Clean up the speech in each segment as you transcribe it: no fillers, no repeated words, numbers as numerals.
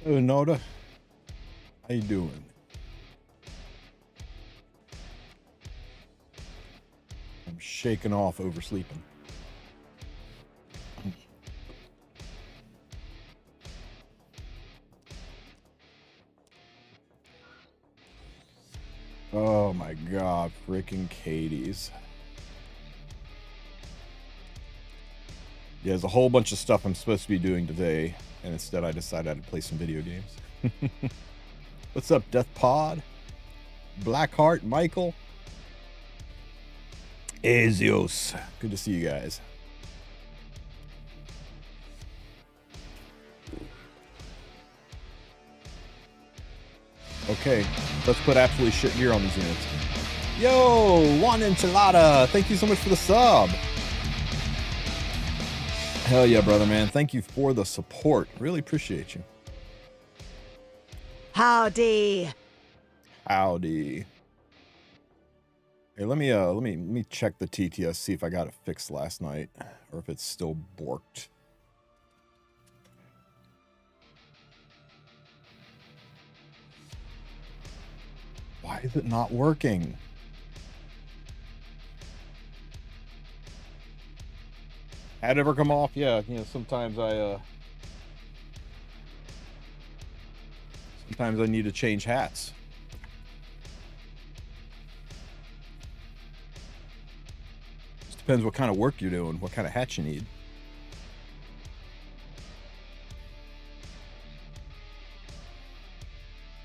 Oh, Noda. How you doing? I'm shaking off oversleeping. Oh my god, freaking Caides. Yeah, there's a whole bunch of stuff I'm supposed to be doing today, and instead I decided I'd play some video games. What's up, Death Pod? Blackheart, Michael? Azios. Good to see you guys. Okay, let's put absolutely shit gear on these units. Yo, Juan Enchilada, thank you so much for the sub. Hell yeah, brother, man. Thank you for the support. Really appreciate you. Howdy. Howdy. Hey, let me check the TTS, see if I got it fixed last night or if it's still borked. Why is it not working? Had it ever come off? Yeah, you know, sometimes I need to change hats. Just depends what kind of work you're doing, what kind of hat you need.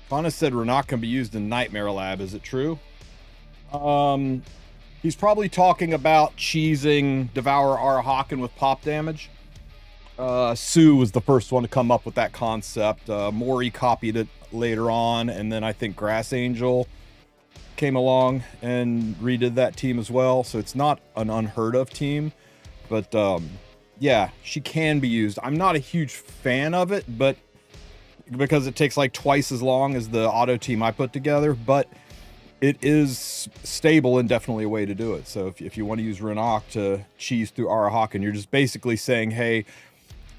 Fauna said Renat can be used in Nightmare Lab. Is it true? He's probably talking about cheesing Devour Arahakan with pop damage. Sue was the first one to come up with that concept. Mori copied it later on, and then I think Grass Angel came along and redid that team as well. So it's not an unheard of team, but yeah, she can be used. I'm not a huge fan of it, but because it takes like twice as long as the auto team I put together, but it is stable and definitely a way to do it. So if you want to use Renat to cheese through Arahakan, you're just basically saying, hey,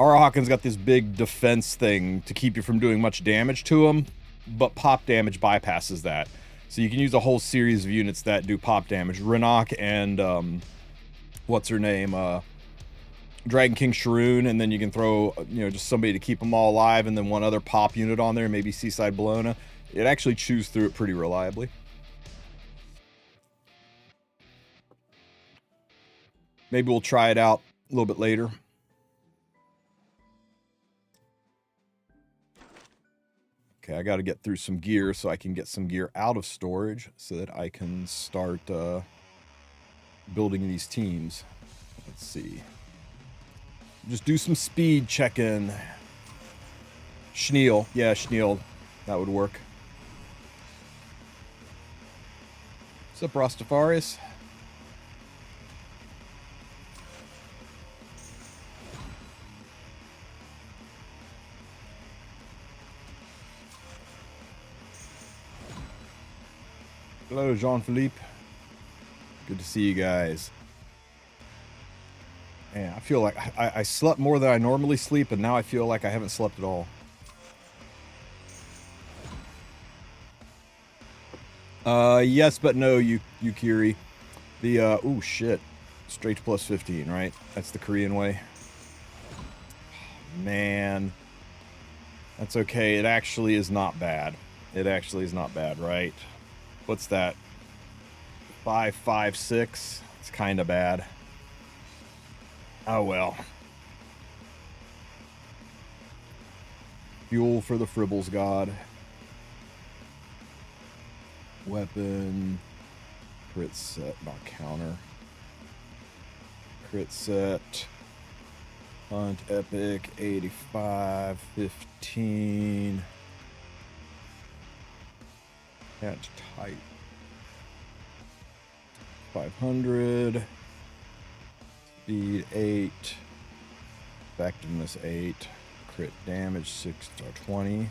Arahakan's got this big defense thing to keep you from doing much damage to him, but pop damage bypasses that. So you can use a whole series of units that do pop damage. Renat and what's her name? Dragon King Sharoon, and then you can throw, you know, just somebody to keep them all alive, and then one other pop unit on there, maybe Seaside Bologna. It actually chews through it pretty reliably. Maybe we'll try it out a little bit later. Okay, I got to get through some gear so I can get some gear out of storage so that I can start building these teams. Let's see. Just do some speed check-in. Schneal. Yeah, Schneal. That would work. What's up, Rastafarius? Hello, Jean-Philippe. Good to see you guys. Man, I feel like I slept more than I normally sleep, and now I feel like I haven't slept at all. Yes, but no, Yukiri. The, oh shit. Straight to plus 15, right? That's the Korean way. Man. That's okay. It actually is not bad. It actually is not bad, right? What's that? 556. It's kind of bad. Oh well. Fuel for the Fribbles God. Weapon. Crit set, not counter. Crit set. Hunt epic. 85. 15. Catch tight. 500. Speed 8. Effectiveness 8. Crit damage 6 or 20.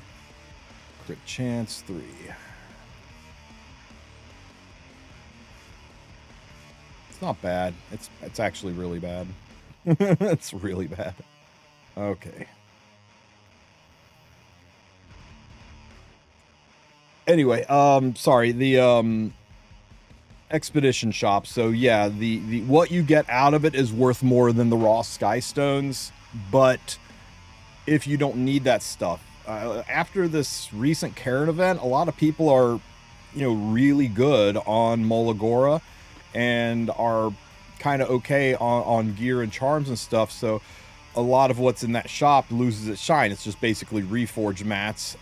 Crit chance 3. It's not bad. It's actually really bad. It's really bad. Okay. Anyway, sorry, the expedition shop. So yeah, the what you get out of it is worth more than the raw sky stones, but if you don't need that stuff, after this recent Karen event, a lot of people are, really good on Molagora and are kind of okay on gear and charms and stuff. So a lot of what's in that shop loses its shine. It's just basically reforged mats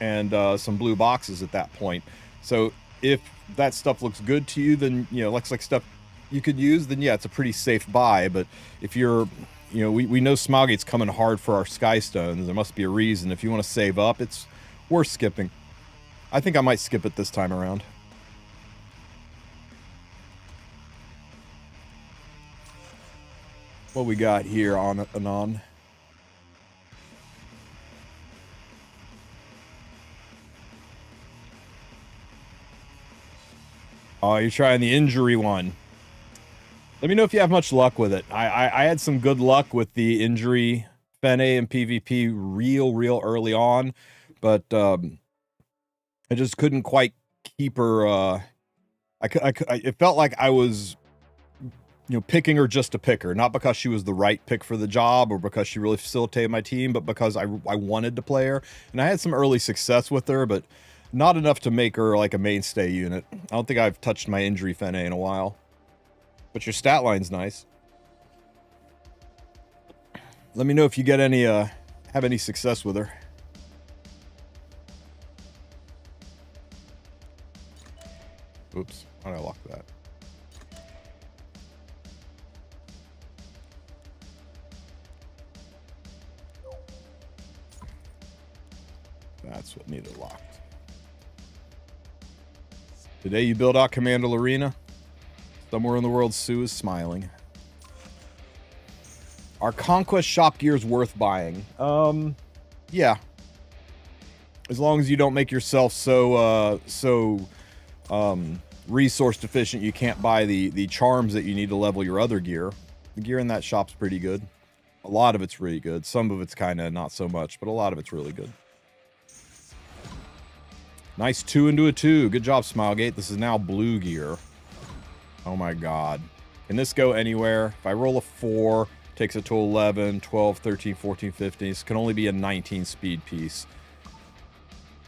and some blue boxes at that point. So if that stuff looks good to you, then, looks like stuff you could use, then yeah, it's a pretty safe buy. But if you're, we know Smilegate's coming hard for our Sky Stones. There must be a reason. If you want to save up, it's worth skipping. I think I might skip it this time around. What we got here on Anon? Oh, you're trying the injury one. Let me know if you have much luck with it. I had some good luck with the injury Fene and PvP real early on, but I just couldn't quite keep her. It felt like I was, picking her just to pick her, not because she was the right pick for the job or because she really facilitated my team, but because I wanted to play her. And I had some early success with her, but not enough to make her like a mainstay unit. I don't think I've touched my injury Fene in a while. But your stat line's nice. Let me know if you get any, have any success with her. Oops, how did I lock that? That's what needed locked. Today you build out Commander Arena. Somewhere in the world, Sue is smiling. Our Conquest shop gear is worth buying. Yeah. As long as you don't make yourself so resource deficient you can't buy the charms that you need to level your other gear. The gear in that shop's pretty good. A lot of it's really good. Some of it's kind of not so much, but a lot of it's really good. Nice 2 into a 2. Good job, Smilegate. This is now blue gear. Oh my god. Can this go anywhere? If I roll a 4, takes it to 11, 12, 13, 14, 15. This can only be a 19 speed piece.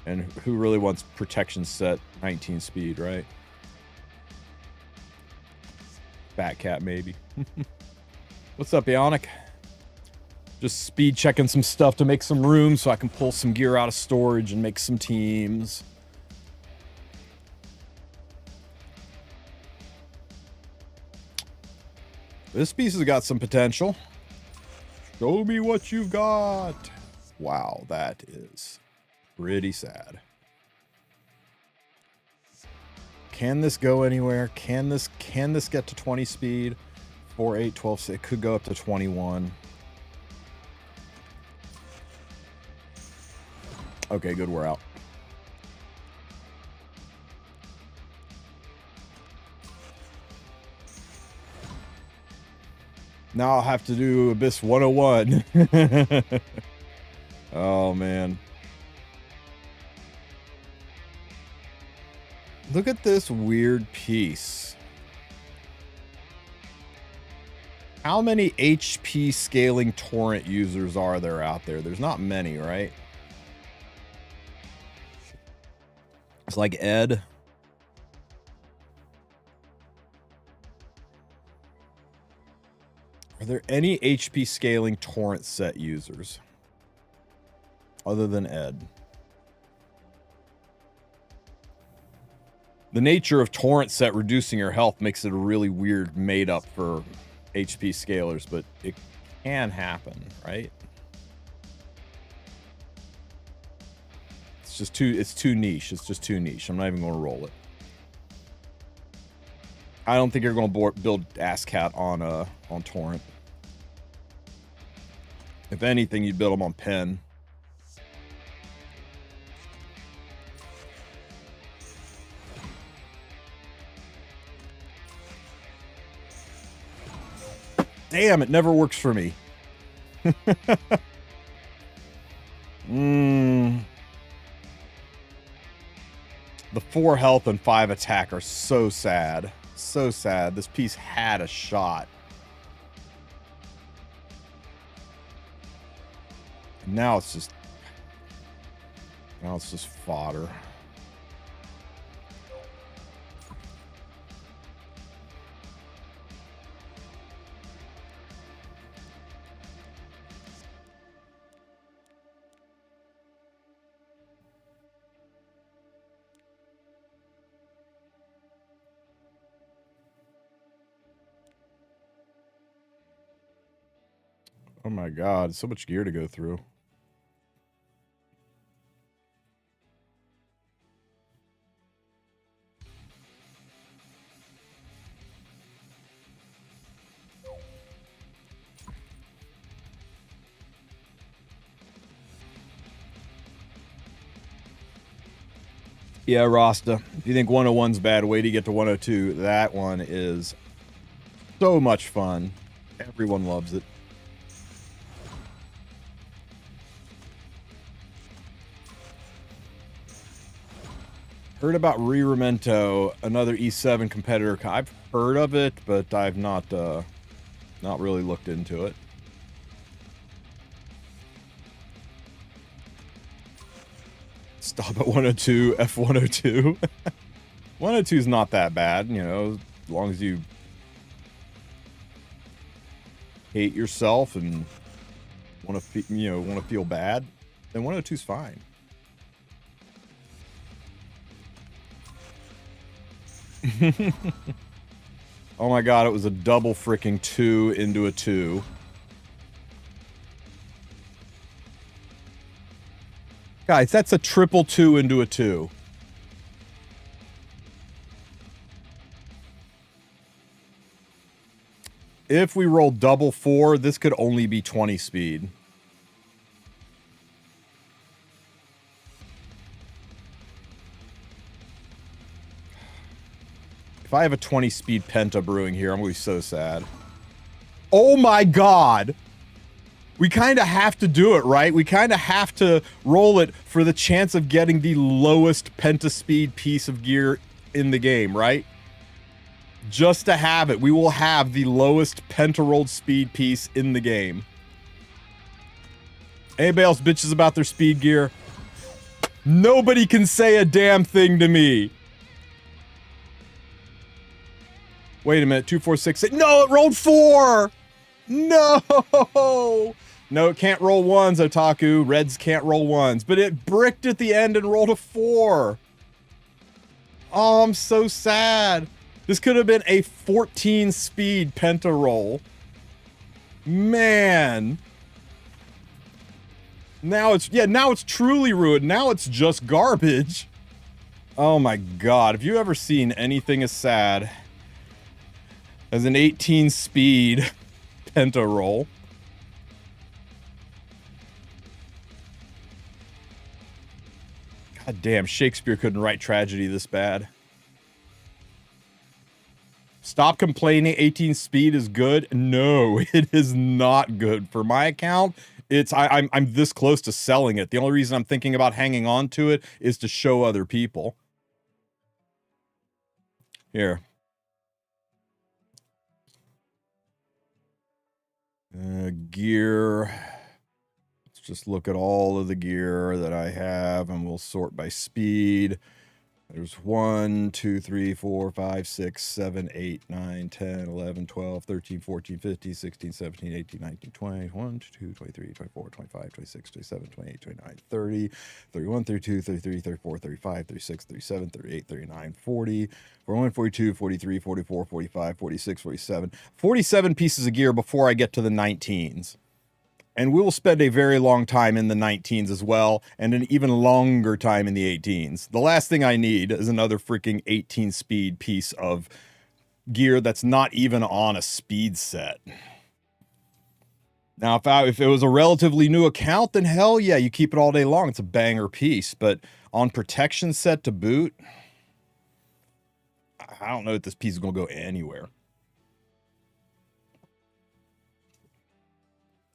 And who really wants protection set 19 speed, right? Fat cat, maybe. What's up, Ionic? Just speed checking some stuff to make some room so I can pull some gear out of storage and make some teams. This piece has got some potential. Show me what you've got. Wow, that is pretty sad. Can this go anywhere? Can this get to 20 speed? 4, 8, 12, it could go up to 21. Okay, good, we're out. Now I'll have to do Abyss 101. Oh, man. Look at this weird piece. How many HP scaling torrent users are there out there? There's not many, right? It's like Ed. Are there any HP scaling torrent set users other than Ed? The nature of torrent set reducing your health makes it a really weird made up for HP scalers, but it can happen, right? It's too niche. It's just too niche. I'm not even going to roll it. I don't think you're going to build AssCat on torrent. If anything, you'd build them on pen. Damn, it never works for me. The 4 health and 5 attack are so sad. So sad. This piece had a shot. Now it's just fodder. Oh my god, so much gear to go through. Yeah, Rasta. If you think 101's bad, way to get to 102. That one is so much fun. Everyone loves it. Heard about Riremento, another E7 competitor. I've heard of it, but I've not really looked into it. Stop at 102, F102. 102 is not that bad, you know, as long as you hate yourself and want to, want to feel bad, then 102 is fine. Oh my god, it was a double freaking 2 into a 2. Guys, that's a triple 2 into a 2. If we roll double 4, this could only be 20 speed. If I have a 20 speed Penta brewing here, I'm going to be so sad. Oh my god! We kind of have to do it, right? We kind of have to roll it for the chance of getting the lowest pentaspeed piece of gear in the game, right? Just to have it, we will have the lowest penta-rolled speed piece in the game. Anybody else bitches about their speed gear? Nobody can say a damn thing to me. Wait a minute, 2, 4, 6, 8. No, it rolled 4! No! No, it can't roll 1s, Otaku. Reds can't roll 1s. But it bricked at the end and rolled a 4. Oh, I'm so sad. This could have been a 14 speed penta roll. Man. Now it's truly ruined. Now it's just garbage. Oh my god. Have you ever seen anything as sad as an 18 speed penta roll? God damn, Shakespeare couldn't write tragedy this bad. Stop complaining 18 speed is good. No, it is not good. For my account, I'm this close to selling it. The only reason I'm thinking about hanging on to it is to show other people. Here. Gear. Just look at all of the gear that I have and we'll sort by speed. There's 1, 2, 3, 4, 5, 6, 7, 8, 9, 10, 11, 12, 13, 14, 15, 16, 17, 18, 19, 20, 1, 2, 23, 24, 25, 26, 27, 28, 29, 30, 31, 32, 33, 34, 35, 36, 37, 38, 39, 40, 41, 42, 43, 44, 45, 46, 47. 47 pieces of gear before I get to the 19s. And we will spend a very long time in the 19s as well, and an even longer time in the 18s. The last thing I need is another freaking 18 speed piece of gear that's not even on a speed set. Now, if it was a relatively new account, then hell yeah, you keep it all day long. It's a banger piece. But on protection set to boot, I don't know if this piece is going to go anywhere.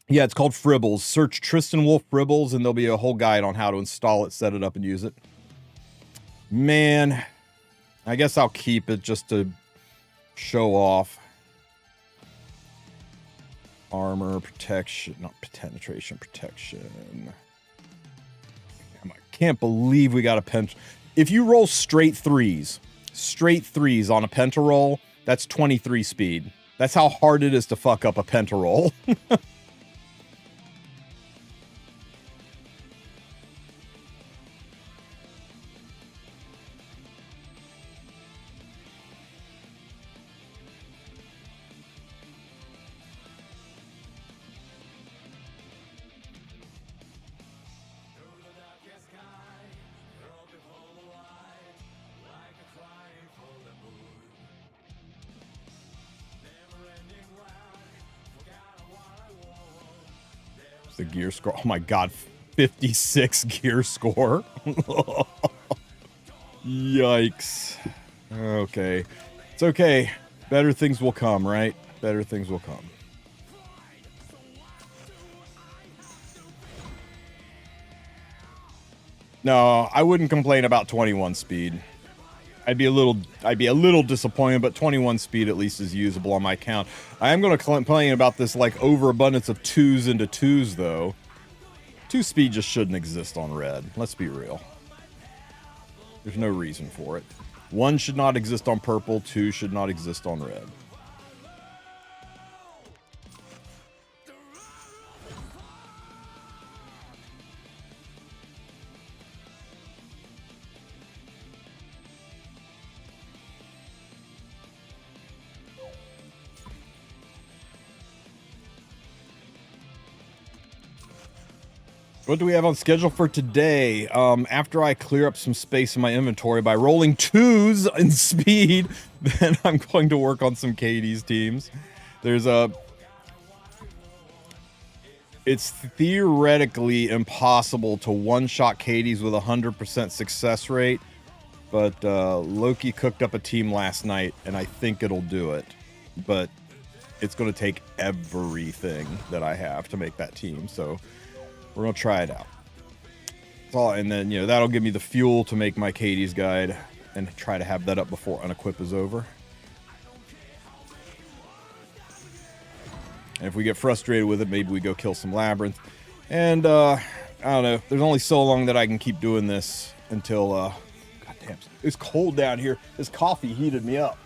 Yeah, it's called Fribbles. Search TristenWulf Fribbles, and there'll be a whole guide on how to install it, set it up, and use it. Man, I guess I'll keep it just to show off. Armor, protection, not penetration, protection. I can't believe we got a pen. If you roll straight threes on a penta roll, that's 23 speed. That's how hard it is to fuck up a penta roll. The gear score. Oh my god, 56 gear score. Yikes. Okay. It's okay. Better things will come, right? Better things will come. No, I wouldn't complain about 21 speed. I'd be a little disappointed, but 21 speed at least is usable on my count. I am going to complain about this like overabundance of 2s into 2s though. 2 speed just shouldn't exist on red. Let's be real. There's no reason for it. 1 should not exist on purple, 2 should not exist on red. What do we have on schedule for today? After I clear up some space in my inventory by rolling 2s in speed, then I'm going to work on some Caides teams. It's theoretically impossible to one-shot Caides with 100% success rate, but Loki cooked up a team last night, and I think it'll do it. But it's going to take everything that I have to make that team, so we're going to try it out. And then, that'll give me the fuel to make my Caides guide and try to have that up before unequip is over. And if we get frustrated with it, maybe we go kill some labyrinth. And, I don't know. There's only so long that I can keep doing this until, God damn, it's cold down here. This coffee heated me up.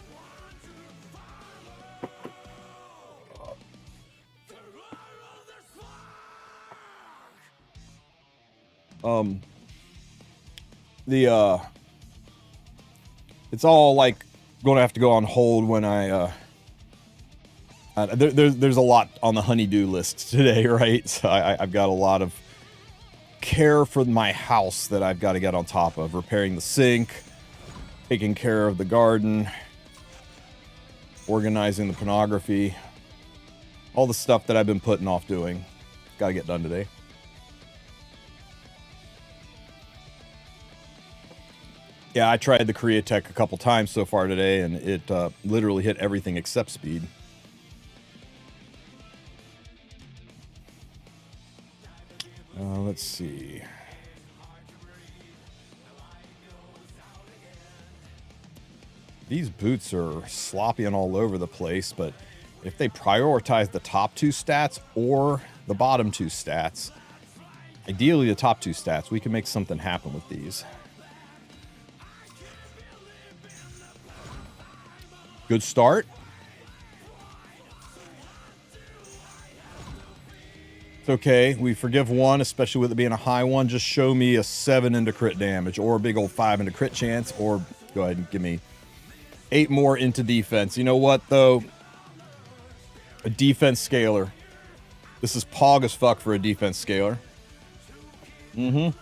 It's all like going to have to go on hold when there's a lot on the HoneyDew list today, right? So I've got a lot of care for my house that I've got to get on top of. Repairing the sink, taking care of the garden, organizing the pornography, all the stuff that I've been putting off doing. Got to get done today. Yeah, I tried the Koreatech a couple times so far today, and it literally hit everything except speed. Let's see. These boots are sloppy and all over the place, but if they prioritize the top 2 stats or the bottom 2 stats, ideally the top 2 stats, we can make something happen with these. Good start. It's okay. We forgive 1, especially with it being a high one. Just show me a 7 into crit damage or a big old 5 into crit chance, or go ahead and give me 8 more into defense. You know what, though? A defense scaler. This is pog as fuck for a defense scaler. Mm-hmm.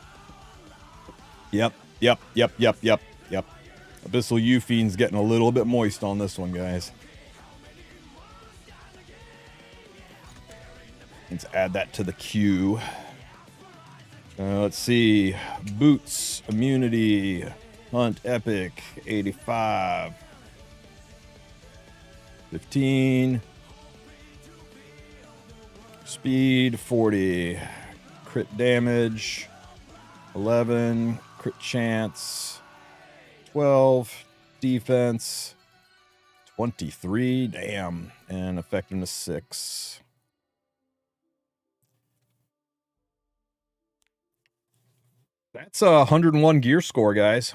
Yep. Abyssal U-Fiend's getting a little bit moist on this one, guys. Let's add that to the queue. Let's see. Boots, immunity, hunt, epic, 85. 15. Speed, 40. Crit damage, 11. Crit chance, 12, defense 23, damn, and effectiveness 6. That's a 101 gear score, guys.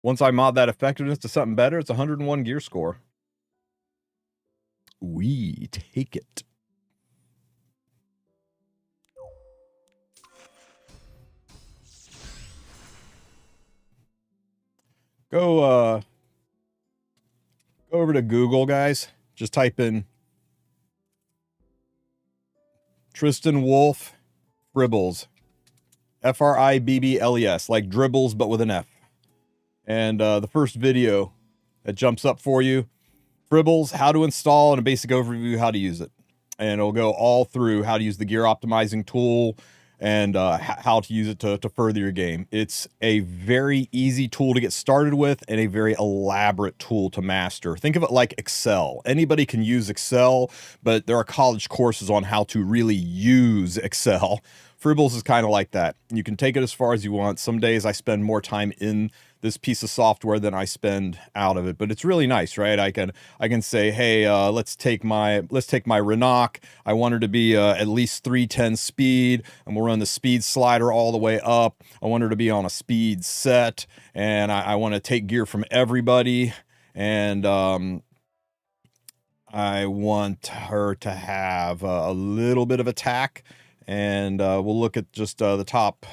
Once I mod that effectiveness to something better, it's a 101 gear score. We take it. Go over to Google, guys. Just type in TristenWulf Fribbles. Fribbles, like dribbles, but with an F. And the first video that jumps up for you, Fribbles, how to install, and a basic overview how to use it. And it'll go all through how to use the gear optimizing tool and how to use it to further your game. It's a very easy tool to get started with and a very elaborate tool to master. Think of it like Excel. Anybody can use Excel, but there are college courses on how to really use Excel. Fribbles is kind of like that. You can take it as far as you want. Some days I spend more time in this piece of software than I spend out of it, but it's really nice, right? I can say, hey, let's take my Renok. I want her to be at least 310 speed, and we'll run the speed slider all the way up. I want her to be on a speed set, and I want to take gear from everybody, and I want her to have a little bit of attack, and we'll look at just the top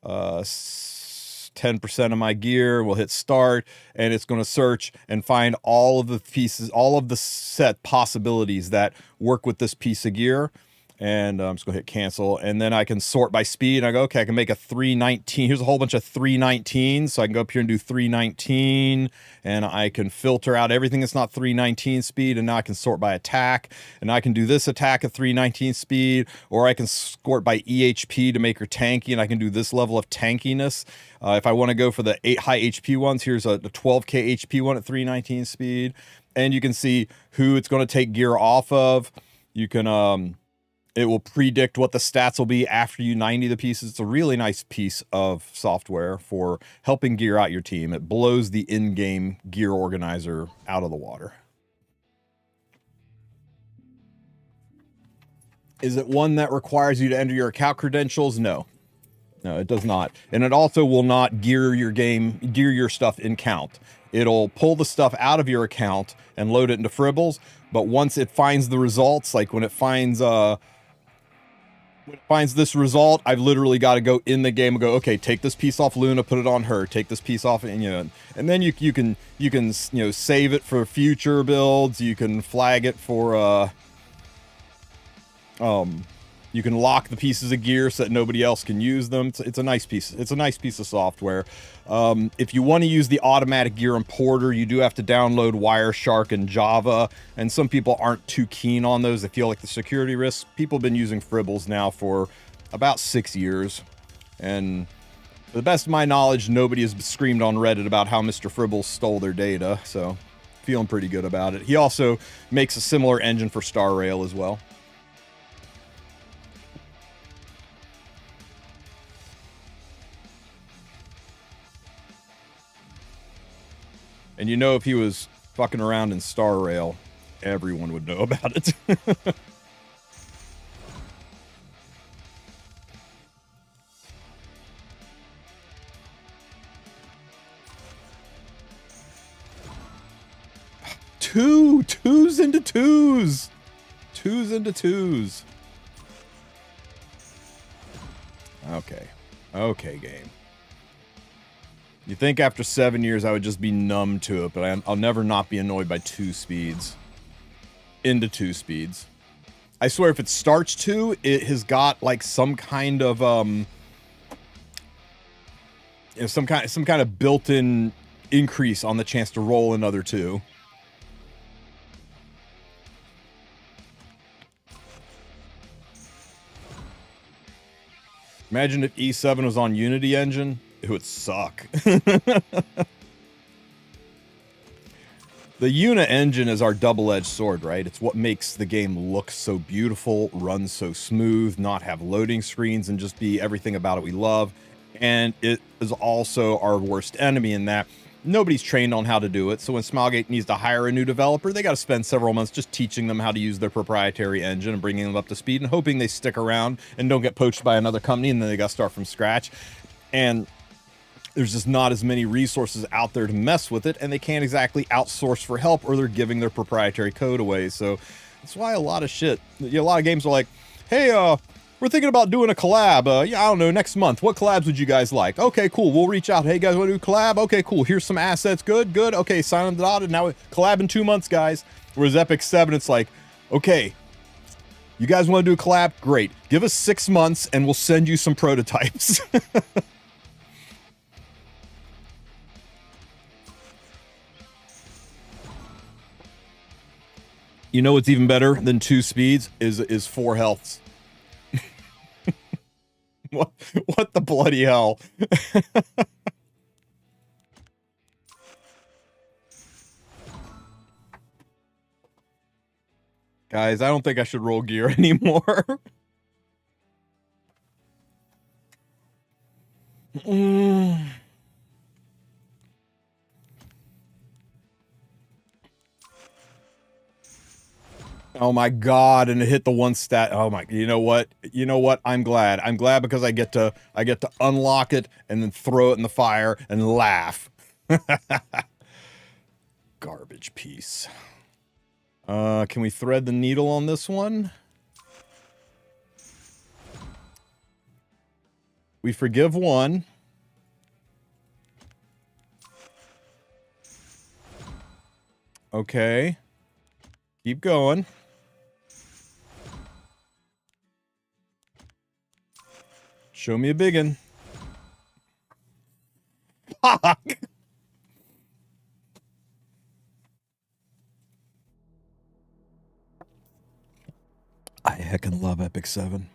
10% of my gear. We'll hit start, and it's going to search and find all of the pieces, all of the set possibilities that work with this piece of gear. And I'm just going to hit cancel, and then I can sort by speed. And I go, okay, I can make a 319. Here's a whole bunch of 319. So I can go up here and do 319, and I can filter out everything that's not 319 speed. And now I can sort by attack, and I can do this attack at 319 speed, or I can sort by EHP to make her tanky, and I can do this level of tankiness. If I want to go for the 8 high HP ones, here's the 12k HP one at 319 speed, and you can see who it's going to take gear off of. You can it will predict what the stats will be after you 90 the pieces. It's a really nice piece of software for helping gear out your team. It blows the in-game gear organizer out of the water. Is it one that requires you to enter your account credentials? No. No, it does not. And it also will not gear your stuff in count. It'll pull the stuff out of your account and load it into Fribbles. But once it finds the results, like when it finds this result, I've literally got to go in the game and go, okay, take this piece off Luna, put it on her, take this piece off, and and then you can save it for future builds. You can flag it for you can lock the pieces of gear so that nobody else can use them. It's a nice piece. It's a nice piece of software. If you want to use the automatic gear importer, you do have to download Wireshark and Java, and some people aren't too keen on those. They feel like the security risks. People have been using Fribbles now for about 6 years, and to the best of my knowledge, nobody has screamed on Reddit about how Mr. Fribbles stole their data, so feeling pretty good about it. He also makes a similar engine for Star Rail as well. And if he was fucking around in Star Rail, everyone would know about it. Twos into twos. Twos into twos. Okay. Okay, game. You think after 7 years I would just be numb to it, but I'll never not be annoyed by 2 speeds. Into 2 speeds. I swear if it starts 2, it has got like some kind of some kind of built-in increase on the chance to roll another 2. Imagine if E7 was on Unity Engine. It would suck. The Una engine is our double-edged sword, right? It's what makes the game look so beautiful, run so smooth, not have loading screens, and just be everything about it we love. And it is also our worst enemy in that nobody's trained on how to do it. So when Smilegate needs to hire a new developer, they got to spend several months just teaching them how to use their proprietary engine and bringing them up to speed and hoping they stick around and don't get poached by another company, and then they got to start from scratch. And there's just not as many resources out there to mess with it, and they can't exactly outsource for help, or they're giving their proprietary code away. So that's why a lot of games are like, hey, we're thinking about doing a collab. Yeah, I don't know, next month. What collabs would you guys like? Okay, cool. We'll reach out. Hey, guys, want to do a collab? Okay, cool. Here's some assets. Good. Okay, sign them dotted. Now collab in 2 months, guys. Whereas Epic 7, it's like, okay, you guys want to do a collab? Great. Give us 6 months, and we'll send you some prototypes. You know what's even better than 2 speeds is 4 healths. What the bloody hell? Guys, I don't think I should roll gear anymore. Oh my god, and it hit the 1 stat. Oh my, you know what? I'm glad. I'm glad because I get to unlock it and then throw it in the fire and laugh. Garbage piece. Can we thread the needle on this one? We forgive 1. Okay. Keep going. Show me a biggin. Fuck! I heckin' love Epic 7.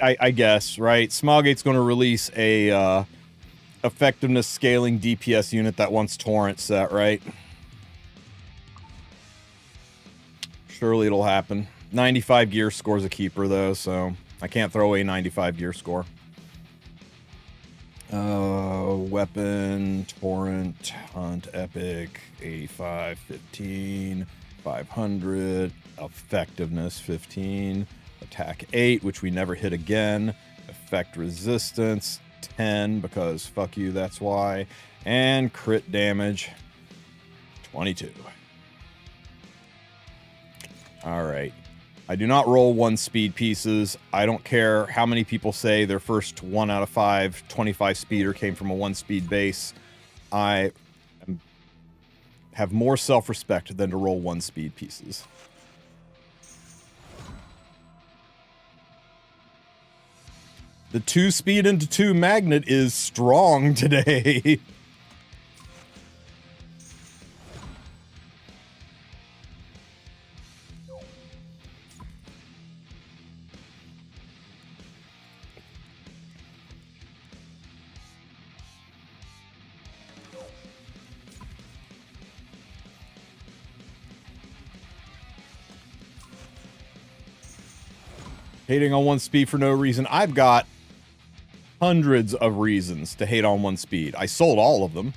I guess, right? Smilegate's going to release a effectiveness scaling DPS unit that wants torrent set, right? Surely it'll happen. 95 gear score's a keeper, though, so I can't throw away 95 gear score. Weapon, torrent, hunt, epic, 85, 15, 500, effectiveness, 15, attack 8, which we never hit again, effect resistance, 10, because fuck you, that's why, and crit damage, 22. Alright. I do not roll 1 speed pieces. I don't care how many people say their first 1 out of 5 25 speeder came from a 1 speed base. I have more self-respect than to roll 1 speed pieces. The 2 speed into 2 magnet is strong today. Hating on 1 speed for no reason. I've got hundreds of reasons to hate on 1 speed. I sold all of them.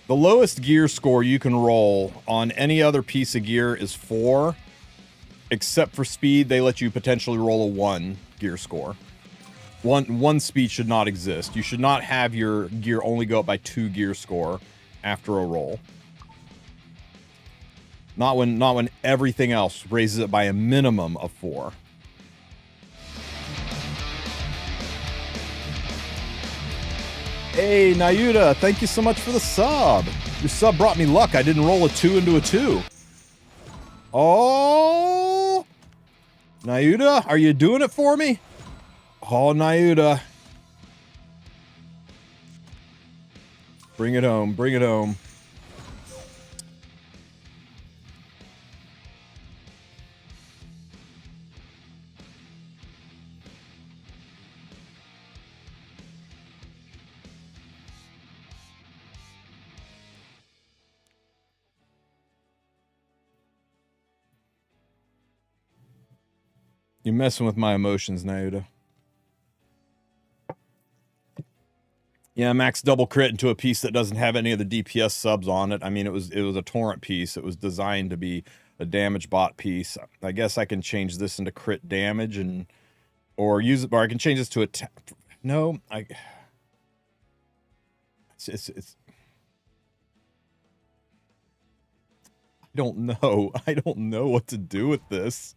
The lowest gear score you can roll on any other piece of gear is 4. Except for speed, they let you potentially roll a 1 gear score. One speed should not exist. You should not have your gear only go up by 2 gear score after a roll. Not when everything else raises it by a minimum of 4. Hey, Nayuda, thank you so much for the sub. Your sub brought me luck. I didn't roll a 2 into a 2. Oh! Nayuda, are you doing it for me? Oh, Nayuda. Bring it home. Bring it home. You're messing with my emotions, Naoda. Yeah, max double crit into a piece that doesn't have any of the DPS subs on it. I mean, it was a torrent piece. It was designed to be a damage bot piece. I guess I can change this into crit damage and or use it, or I can change this to attack. No, it's I don't know. I don't know what to do with this.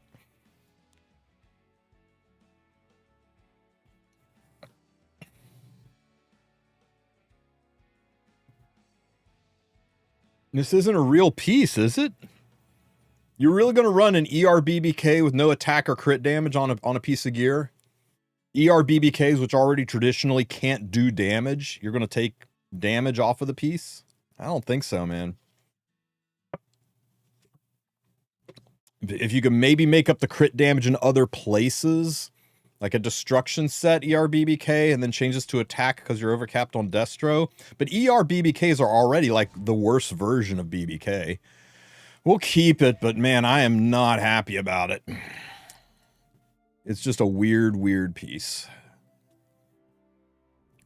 This isn't a real piece, is it? You're really going to run an ERBBK with no attack or crit damage on a piece of gear? ERBBKs, which already traditionally can't do damage, you're going to take damage off of the piece? I don't think so, man. If you can maybe make up the crit damage in other places, like a destruction set ERBBK, and then change this to attack because you're overcapped on Destro. But ERBBKs are already like the worst version of BBK. We'll keep it, but man, I am not happy about it. It's just a weird, weird piece.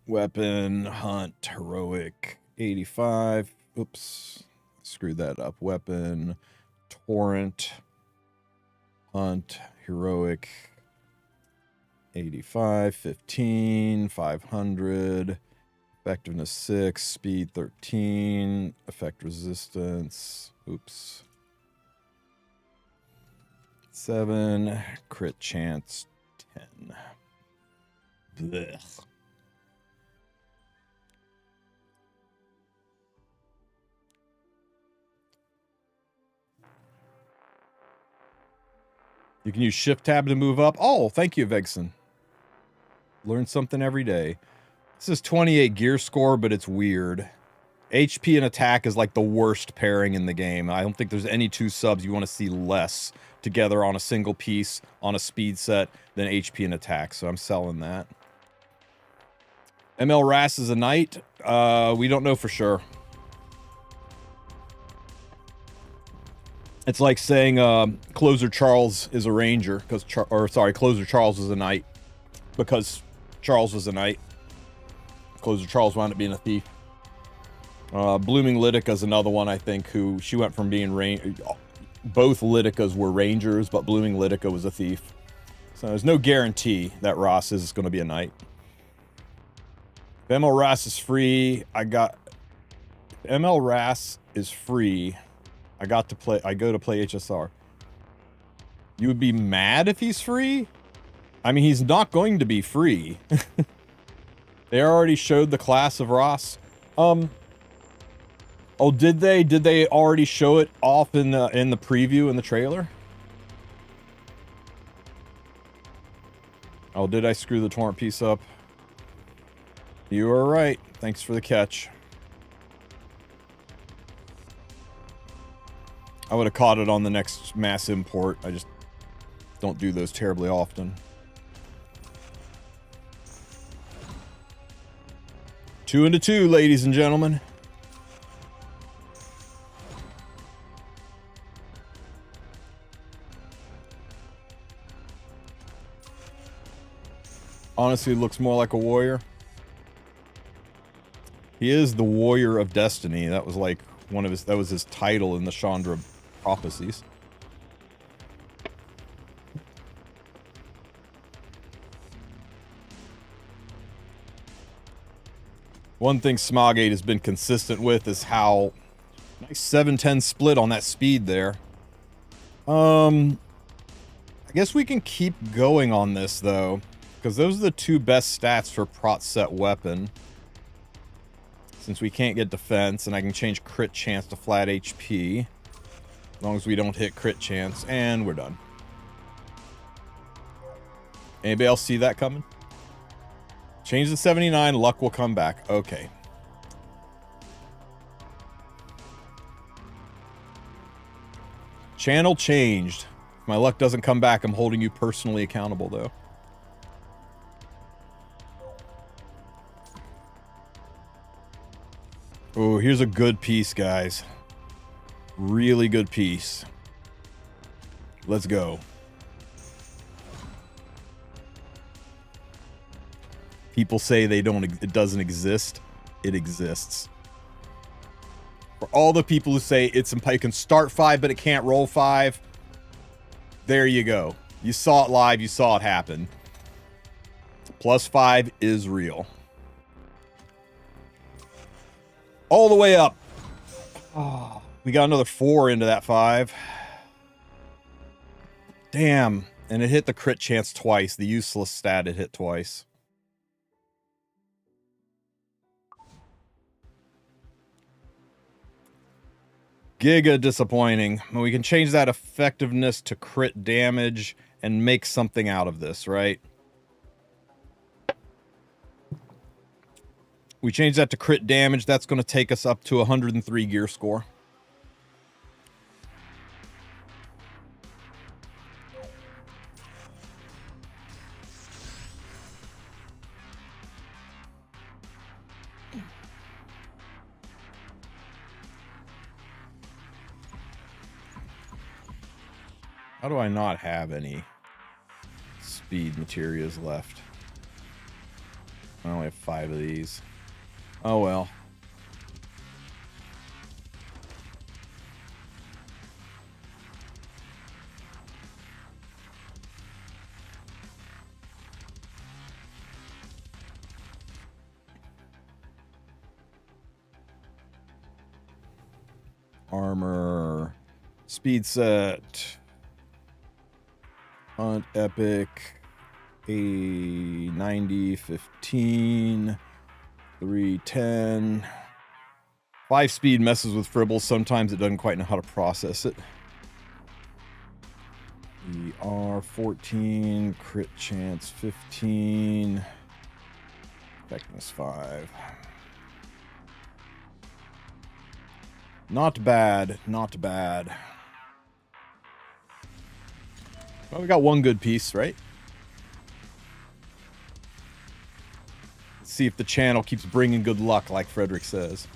Weapon, hunt, heroic, 85. Oops, screwed that up. Weapon, torrent, hunt, heroic, 85, 15, 500, effectiveness 6, speed 13, effect resistance, oops, 7, crit chance 10. Blech. You can use shift tab to move up. Oh, thank you, Vegson. Learn something every day. This is 28 gear score, but it's weird. HP and attack is like the worst pairing in the game. I don't think there's any two subs you want to see less together on a single piece on a speed set than HP and attack, so I'm selling that. ML Ras is a knight. We don't know for sure. It's like saying Closer Charles is a ranger, because Closer Charles is a knight, because Charles was a knight. Closer Charles wound up being a thief. Blooming Litica is another one, I think, who she went from being both Liticas were rangers, but Blooming Litica was a thief. So there's no guarantee that Ross is going to be a knight. If ML Ras is free, ML Ras is free. I go to play HSR. You would be mad if he's free? I mean, he's not going to be free. They already showed the class of Ross. Oh, did they? Did they already show it off in the preview in the trailer? Oh, did I screw the torrent piece up? You are right. Thanks for the catch. I would have caught it on the next mass import. I just don't do those terribly often. 2 into 2, ladies and gentlemen. Honestly, looks more like a warrior. He is the warrior of destiny. That was like that was his title in the Chandra prophecies. One thing Smogate has been consistent with is how nice 7-10 split on that speed there. I guess we can keep going on this though, because those are the two best stats for prot set weapon. Since we can't get defense, and I can change crit chance to flat HP. As long as we don't hit crit chance, and we're done. Anybody else see that coming? Change the 79, luck will come back. Okay. Channel changed. If my luck doesn't come back, I'm holding you personally accountable, though. Oh, here's a good piece, guys. Really good piece. Let's go. People say it doesn't exist. It exists. For all the people who say it can start 5, but it can't roll 5, there you go. You saw it live. You saw it happen. +5 is real. All the way up. Oh, we got another 4 into that 5. Damn. And it hit the crit chance twice. The useless stat it hit twice. Giga disappointing. We can change that effectiveness to crit damage and make something out of this, right? We change that to crit damage. That's going to take us up to 103 gear score. How do I not have any speed materials left? I only have 5 of these. Oh well. Armor. Speed set. Hunt epic. A 90, 15. 310. 5 speed messes with fribbles. Sometimes it doesn't quite know how to process it. ER 14. Crit chance 15. Effectiveness 5. Not bad. Not bad. Well, we got one good piece, right? See if the channel keeps bringing good luck, like Frederick says.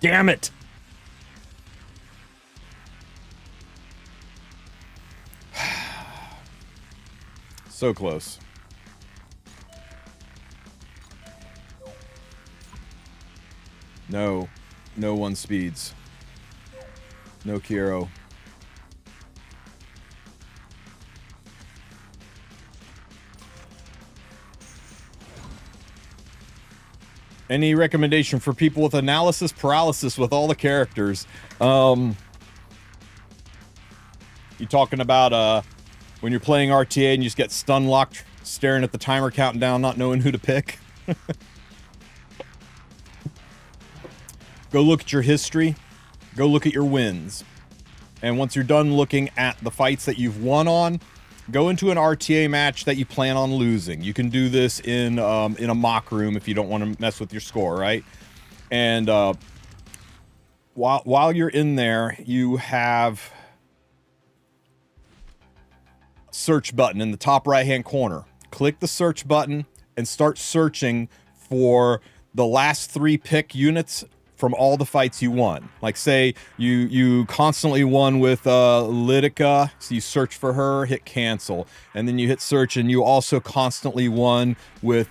Damn it! So close. No. No 1 speeds. No Kiro. Any recommendation for people with analysis paralysis with all the characters? You talking about when you're playing RTA and you just get stun locked, staring at the timer counting down, not knowing who to pick? Go look at your history. Go look at your wins. And once you're done looking at the fights that you've won on, go into an RTA match that you plan on losing. You can do this in a mock room if you don't want to mess with your score, right? And while you're in there, you have search button in the top right-hand corner. Click the search button and start searching for the last 3 pick units from all the fights you won. Like, say you constantly won with Lytica, so you search for her, hit cancel, and then you hit search, and you also constantly won with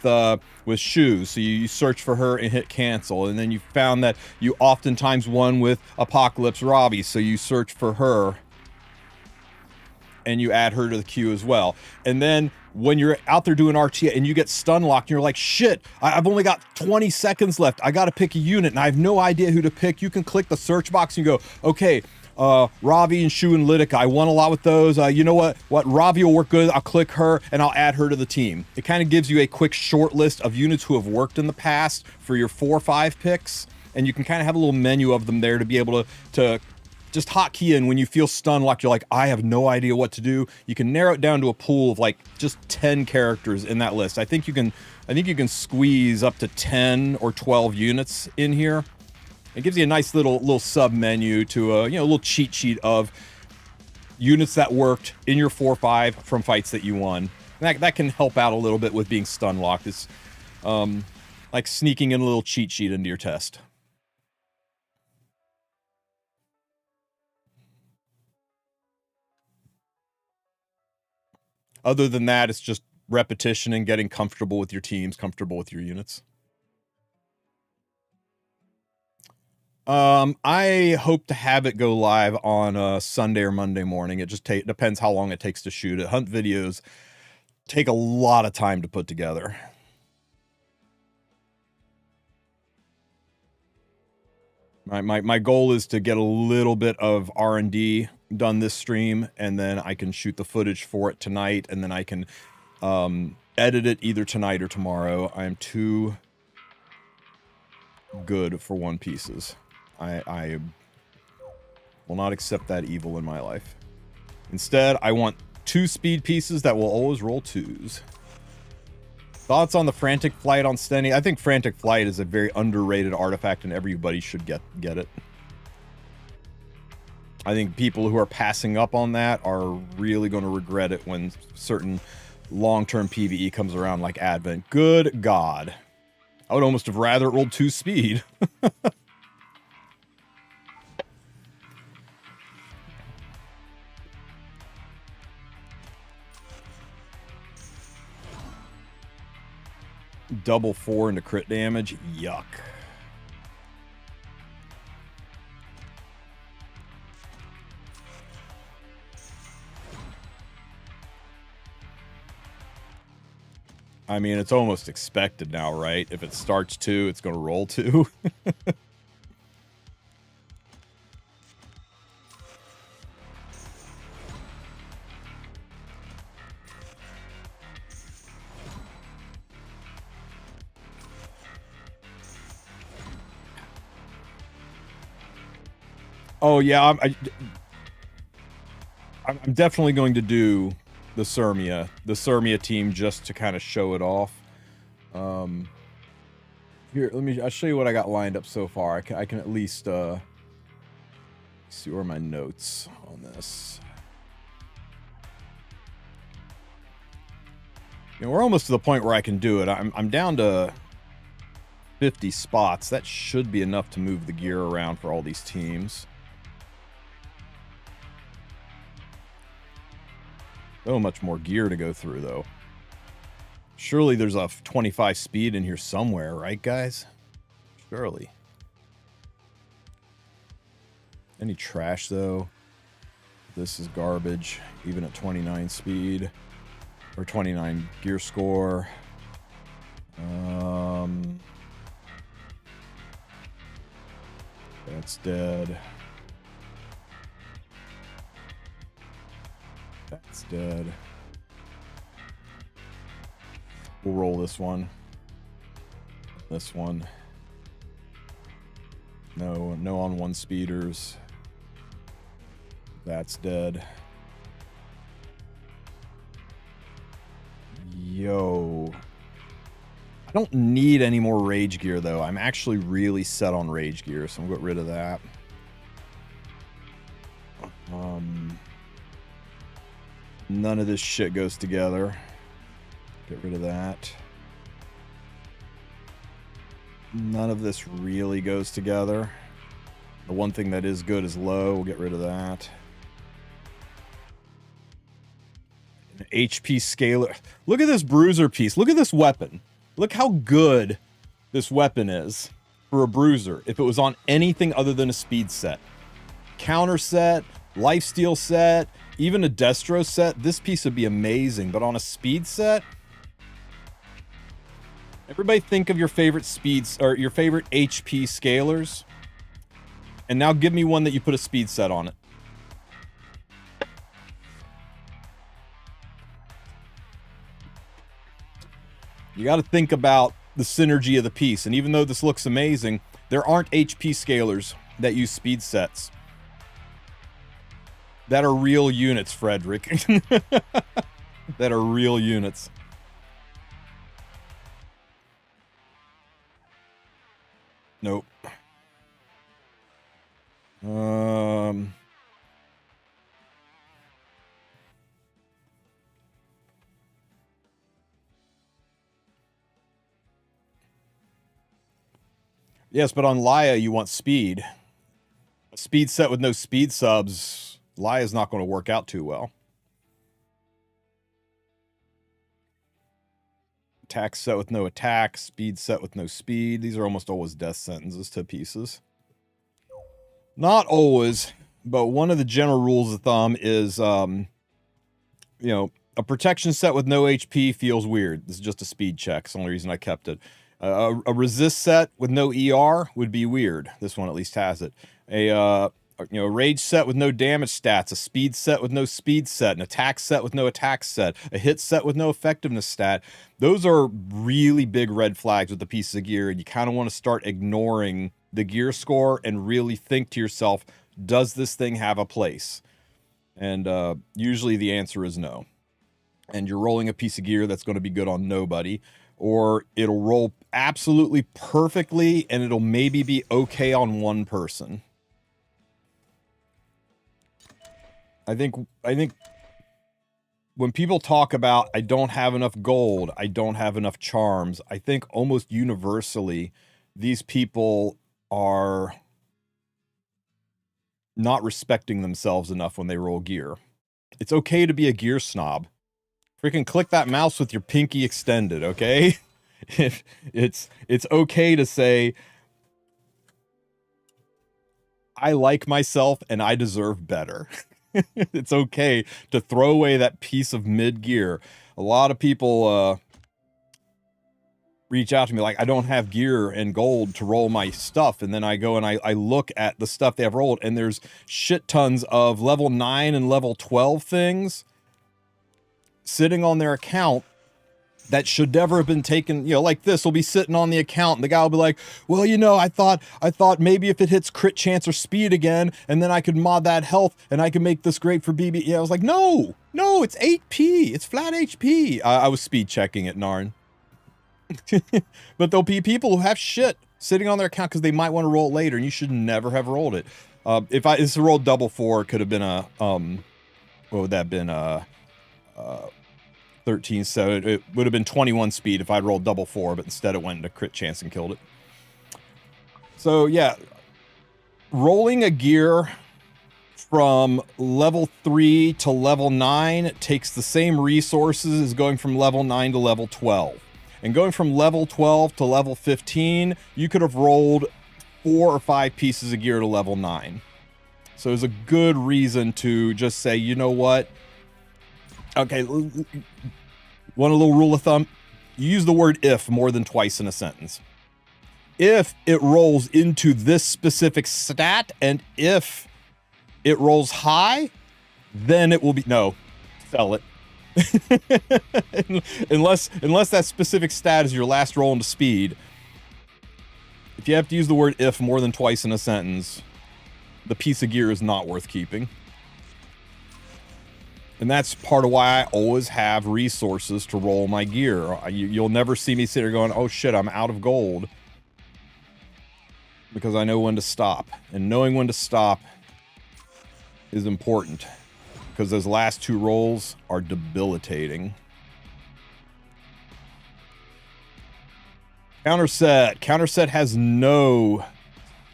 Shu, so you search for her and hit cancel, and then you found that you oftentimes won with Apocalypse Robbie, so you search for her and you add her to the queue as well. And then when you're out there doing RTA and you get stun locked and you're like, shit, I've only got 20 seconds left. I got to pick a unit and I have no idea who to pick. You can click the search box and you go, okay, Ravi and Shu and Lytica, I won a lot with those. You know what? Ravi will work good. I'll click her and I'll add her to the team. It kind of gives you a quick short list of units who have worked in the past for your 4 or 5 picks. And you can kind of have a little menu of them there to be able to just hotkey in when you feel stunned, like you're like, I have no idea what to do. You can narrow it down to a pool of like just 10 characters in that list. I think you can squeeze up to 10 or 12 units in here. It gives you a nice little sub menu to a little cheat sheet of units that worked in your 4-5 from fights that you won. And that can help out a little bit with being stun locked. It's like sneaking in a little cheat sheet into your test. Other than that, it's just repetition and getting comfortable with your teams, comfortable with your units. I hope to have it go live on Sunday or Monday morning. It just depends how long it takes to shoot it. Hunt videos take a lot of time to put together. My goal is to get a little bit of R&D done this stream, and then I can shoot the footage for it tonight, and then I can edit it either tonight or tomorrow. I am too good for one pieces. I will not accept that evil in my life. Instead, I want 2 speed pieces that will always roll 2s. Thoughts on the Frantic Flight on Stenny? I think Frantic Flight is a very underrated artifact and everybody should get it. I think people who are passing up on that are really going to regret it when certain long-term PvE comes around like Advent. Good God. I would almost have rather rolled 2 speed. Double 4 into crit damage. Yuck. I mean, it's almost expected now, right? If it starts 2, it's going to roll 2. Oh yeah, I'm definitely going to do the Sirmia team just to kind of show it off. Here, I'll show you what I got lined up so far. I can at least see where my notes on this. You know, we're almost to the point where I can do it. I'm down to 50 spots. That should be enough to move the gear around for all these teams. So much more gear to go through, though. Surely there's a 25 speed in here somewhere, right, guys? Surely. Any trash, though? This is garbage, even at 29 speed. Or 29 gear score. That's dead. That's dead. We'll roll this one. This one. No on 1 speeders. That's dead. Yo. I don't need any more rage gear, though. I'm actually really set on rage gear, so I'm going to get rid of that. None of this shit goes together. Get rid of that. None of this really goes together. The one thing that is good is low. We'll get rid of that. An HP scaler. Look at this bruiser piece. Look at this weapon. Look how good this weapon is for a bruiser if it was on anything other than a speed set. Counter set, lifesteal set, even a Destro set, this piece would be amazing. But on a speed set, everybody think of your favorite speeds or your favorite HP scalers. And now give me one that you put a speed set on it. You got to think about the synergy of the piece. And even though this looks amazing, there aren't HP scalers that use speed sets. That are real units, Frederick. That are real units. Nope. Yes, but on Laia, you want speed. A speed set with no speed subs, Laia's not going to work out too well. attack set with no attack, speed set with no speed. These are almost always death sentences to pieces. Not always, but one of the general rules of thumb is, you know, a protection set with no HP feels weird. This is just a speed check. It's the only reason I kept it. A resist set with no ER would be weird. This one at least has it. A rage set with no damage stats, a speed set with no speed set, an attack set with no attack set, a hit set with no effectiveness stat. Those are really big red flags with the pieces of gear, and you kind of want to start ignoring the gear score and really think to yourself, does this thing have a place? And usually the answer is no. And you're rolling a piece of gear that's going to be good on nobody, or it'll roll absolutely perfectly and it'll maybe be okay on one person. I think when people talk about, I don't have enough gold, I don't have enough charms, I think almost universally these people are not respecting themselves enough when they roll gear. It's okay to be a gear snob. Freaking click that mouse with your pinky extended, okay? It's okay to say, I like myself and I deserve better. It's okay to throw away that piece of mid gear. A lot of people reach out to me like, I don't have gear and gold to roll my stuff, and then I go and I look at the stuff they have rolled, and there's shit tons of level 9 and level 12 things sitting on their account that should never have been taken. You know, like this will be sitting on the account and the guy will be like, well, you know, I thought maybe if it hits crit chance or speed again, and then I could mod that health and I could make this great for BB. Yeah, I was like, no, it's 8p. It's flat HP. I was speed checking it, Narn. But there'll be people who have shit sitting on their account because they might want to roll it later, and you should never have rolled it. If this rolled double 4, it could have been a, what would that have been? 13, so it would have been 21 speed if I'd rolled double 4, but instead it went into crit chance and killed it. So yeah, rolling a gear from level 3 to level 9 takes the same resources as going from level 9 to level 12. And going from level 12 to level 15, you could have rolled 4 or 5 pieces of gear to level 9. So there's a good reason to just say, you know what? Okay, one little rule of thumb, you use the word if more than twice in a sentence. If it rolls into this specific stat, and if it rolls high, then it will be, no, sell it. unless that specific stat is your last roll into speed. If you have to use the word if more than twice in a sentence, the piece of gear is not worth keeping. And that's part of why I always have resources to roll my gear. You'll never see me sit here going, oh shit, I'm out of gold. Because I know when to stop. And knowing when to stop is important. Because those last 2 rolls are debilitating. Counter set. Counter set has no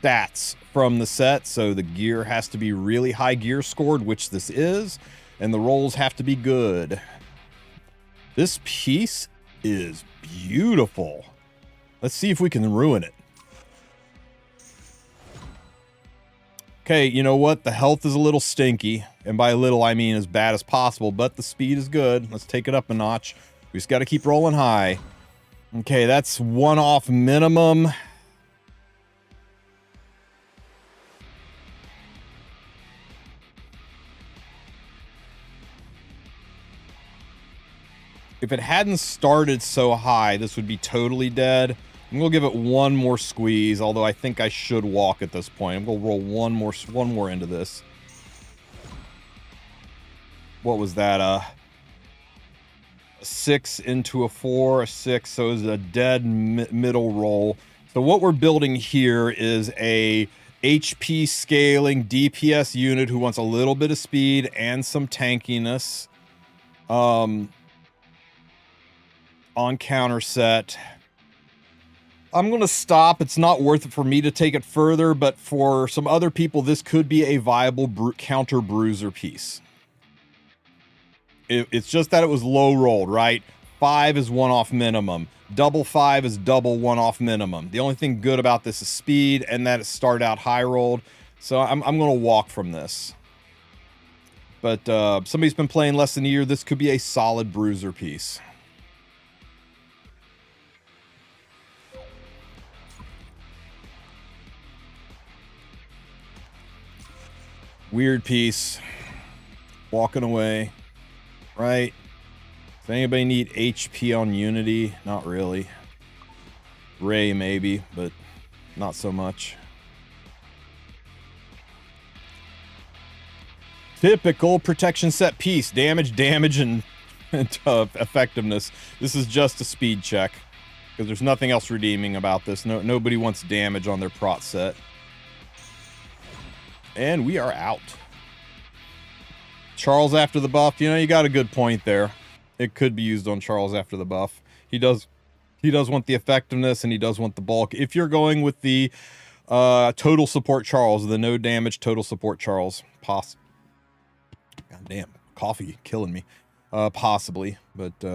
stats from the set, so the gear has to be really high gear scored, which this is. And the rolls have to be good. This piece is beautiful. Let's see if we can ruin it. Okay, you know what? The health is a little stinky. And by little, I mean as bad as possible. But the speed is good. Let's take it up a notch. We just got to keep rolling high. Okay, that's 1 off minimum. If it hadn't started so high, this would be totally dead. I'm going to give it one more squeeze, although I think I should walk at this point. I'm going to roll one more into this. What was that? A 6 into a 4, a 6, so it's a dead middle roll. So what we're building here is a HP scaling DPS unit who wants a little bit of speed and some tankiness. On counter set. I'm going to stop. It's not worth it for me to take it further, but for some other people, this could be a viable counter bruiser piece. It's just that it was low rolled, right? 5 is 1 off minimum. Double 5 is double 1 off minimum. The only thing good about this is speed and that it started out high rolled. So I'm going to walk from this. But somebody's been playing less than a year. This could be a solid bruiser piece. Weird piece. Walking away. Right. Does anybody need HP on Unity? Not really. Ray maybe, but not so much. Typical protection set piece. Damage, and effectiveness. This is just a speed check. Because there's nothing else redeeming about this. Nobody wants damage on their prot set. And we are out. Charles after the buff. You know, you got a good point there. It could be used on Charles after the buff. He does want the effectiveness and he does want the bulk. If you're going with the total support Charles, the no damage total support Charles, God damn, coffee killing me. Possibly, but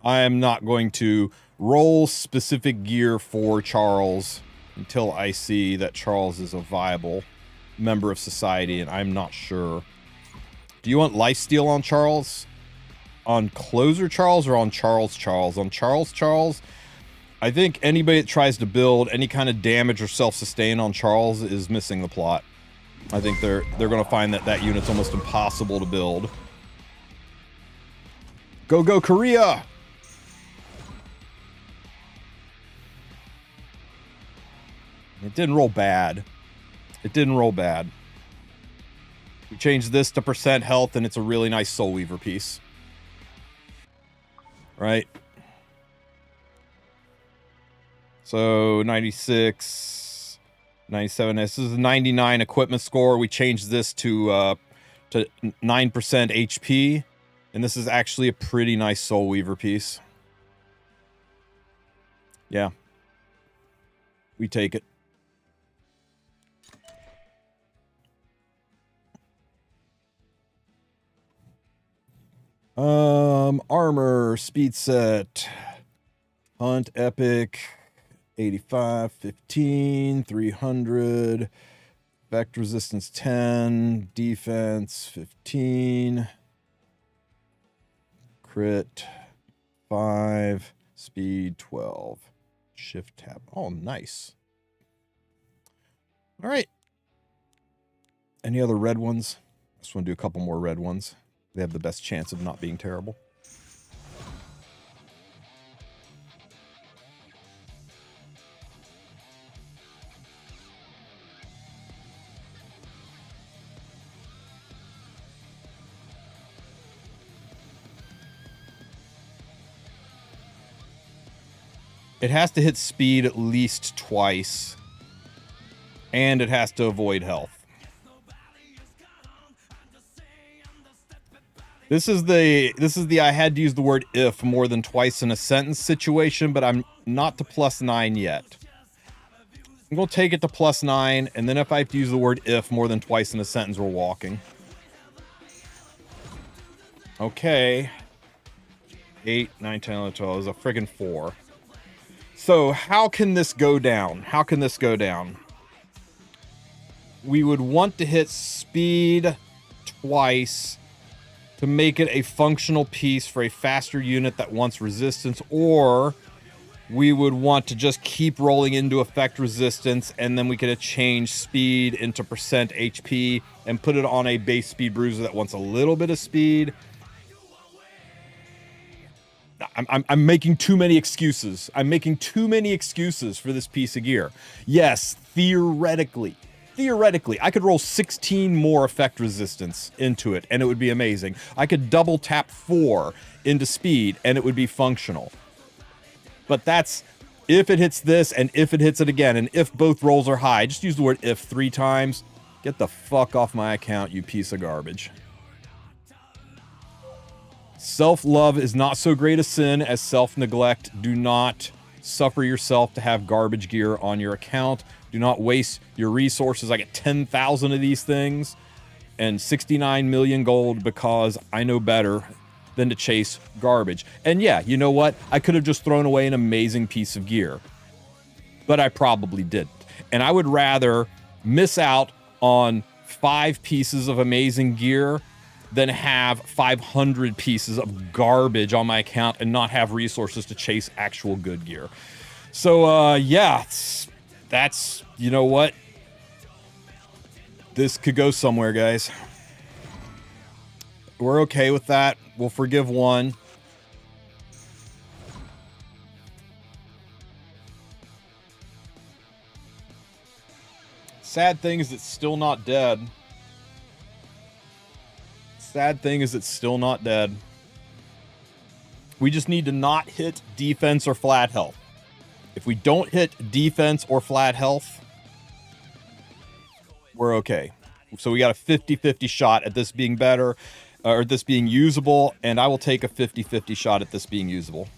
I am not going to roll specific gear for Charles until I see that Charles is a viable member of society, and I'm not sure. Do you want lifesteal on Charles? On Closer Charles or on Charles Charles? On Charles Charles, I think anybody that tries to build any kind of damage or self-sustain on Charles is missing the plot. I think they're going to find that unit's almost impossible to build. Go Korea! It didn't roll bad. It didn't roll bad. We changed this to percent health and it's a really nice Soul Weaver piece. Right? So 96, 97. This is a 99 equipment score. We changed this to 9% HP. And this is actually a pretty nice Soul Weaver piece. Yeah. We take it. Armor, speed set, hunt, epic, 85, 15, 300, vector resistance 10, defense 15, crit 5, speed 12, shift tab. Oh, nice. All right. Any other red ones? I just want to do a couple more red ones. They have the best chance of not being terrible. It has to hit speed at least twice. And it has to avoid health. This is the I had to use the word if more than twice in a sentence situation, but I'm not to +9 yet. I'm going to take it to +9, and then if I have to use the word if more than twice in a sentence, we're walking. Okay. 8, 9, 10, 11, 12 is a friggin' 4. So how can this go down? How can this go down? We would want to hit speed twice to make it a functional piece for a faster unit that wants resistance, or we would want to just keep rolling into effect resistance, and then we could change speed into percent HP and put it on a base speed bruiser that wants a little bit of speed. I'm making too many excuses. I'm making too many excuses for this piece of gear. Yes, theoretically, I could roll 16 more effect resistance into it, and it would be amazing. I could double tap 4 into speed, and it would be functional. But that's if it hits this, and if it hits it again, and if both rolls are high. Just use the word if 3 times. Get the fuck off my account, you piece of garbage. Self-love is not so great a sin as self-neglect. Do not suffer yourself to have garbage gear on your account. Do not waste your resources. I get 10,000 of these things and 69 million gold because I know better than to chase garbage. And yeah, you know what? I could have just thrown away an amazing piece of gear, but I probably didn't. And I would rather miss out on 5 pieces of amazing gear than have 500 pieces of garbage on my account and not have resources to chase actual good gear. So, yeah, that's, you know what? This could go somewhere, guys. We're okay with that. We'll forgive one. Sad thing is it's still not dead. Sad thing is it's still not dead. We just need to not hit defense or flat health. If we don't hit defense or flat health, we're okay. So we got a 50-50 shot at this being better, or this being usable, and I will take a 50-50 shot at this being usable.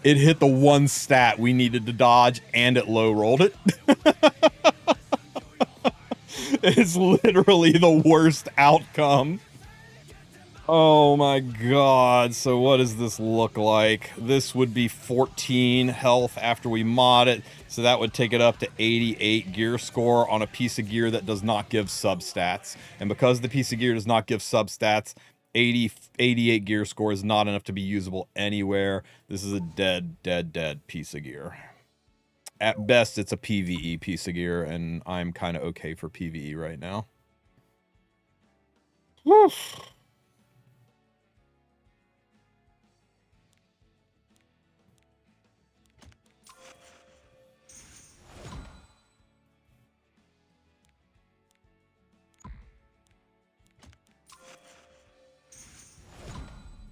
It hit the one stat we needed to dodge, and it low rolled it. It's literally the worst outcome. Oh my god. So what does this look like? This would be 14 health after we mod it. So that would take it up to 88 gear score on a piece of gear that does not give substats. And because the piece of gear does not give substats, 88 gear score is not enough to be usable anywhere. This is a dead piece of gear. At best, it's a PvE piece of gear, and I'm kind of okay for PvE right now. Woof.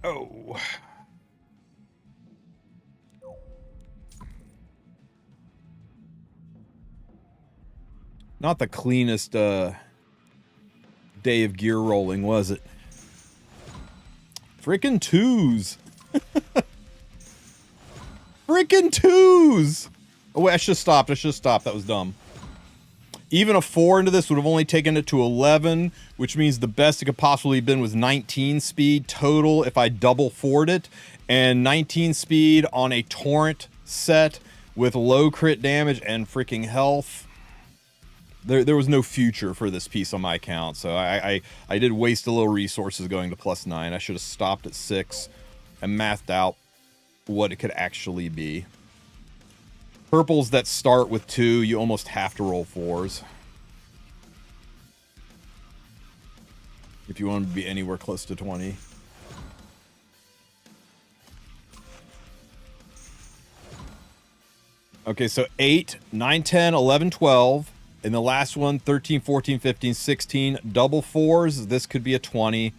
Oh. Not the cleanest day of gear rolling, was it? Frickin' 2s. Frickin' 2s. Oh, wait, I should have stopped. That was dumb. Even a 4 into this would have only taken it to 11, which means the best it could possibly have been was 19 speed total if I double forward it. And 19 speed on a torrent set with low crit damage and freaking health. There was no future for this piece on my account, so I did waste a little resources going to +9. I should have stopped at 6 and mathed out what it could actually be. Purples that start with 2, you almost have to roll 4s if you want to be anywhere close to 20. Okay, so 8, 9, 10, 11, 12. In the last one, 13, 14, 15, 16, double 4s. This could be a 20.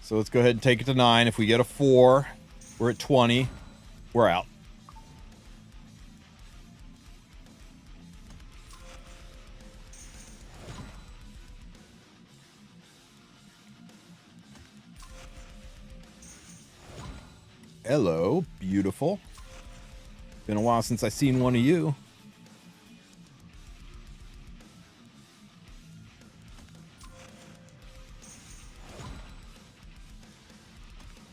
So let's go ahead and take it to 9. If we get a 4, we're at 20. We're out. Hello, beautiful. Been a while since I've seen one of you.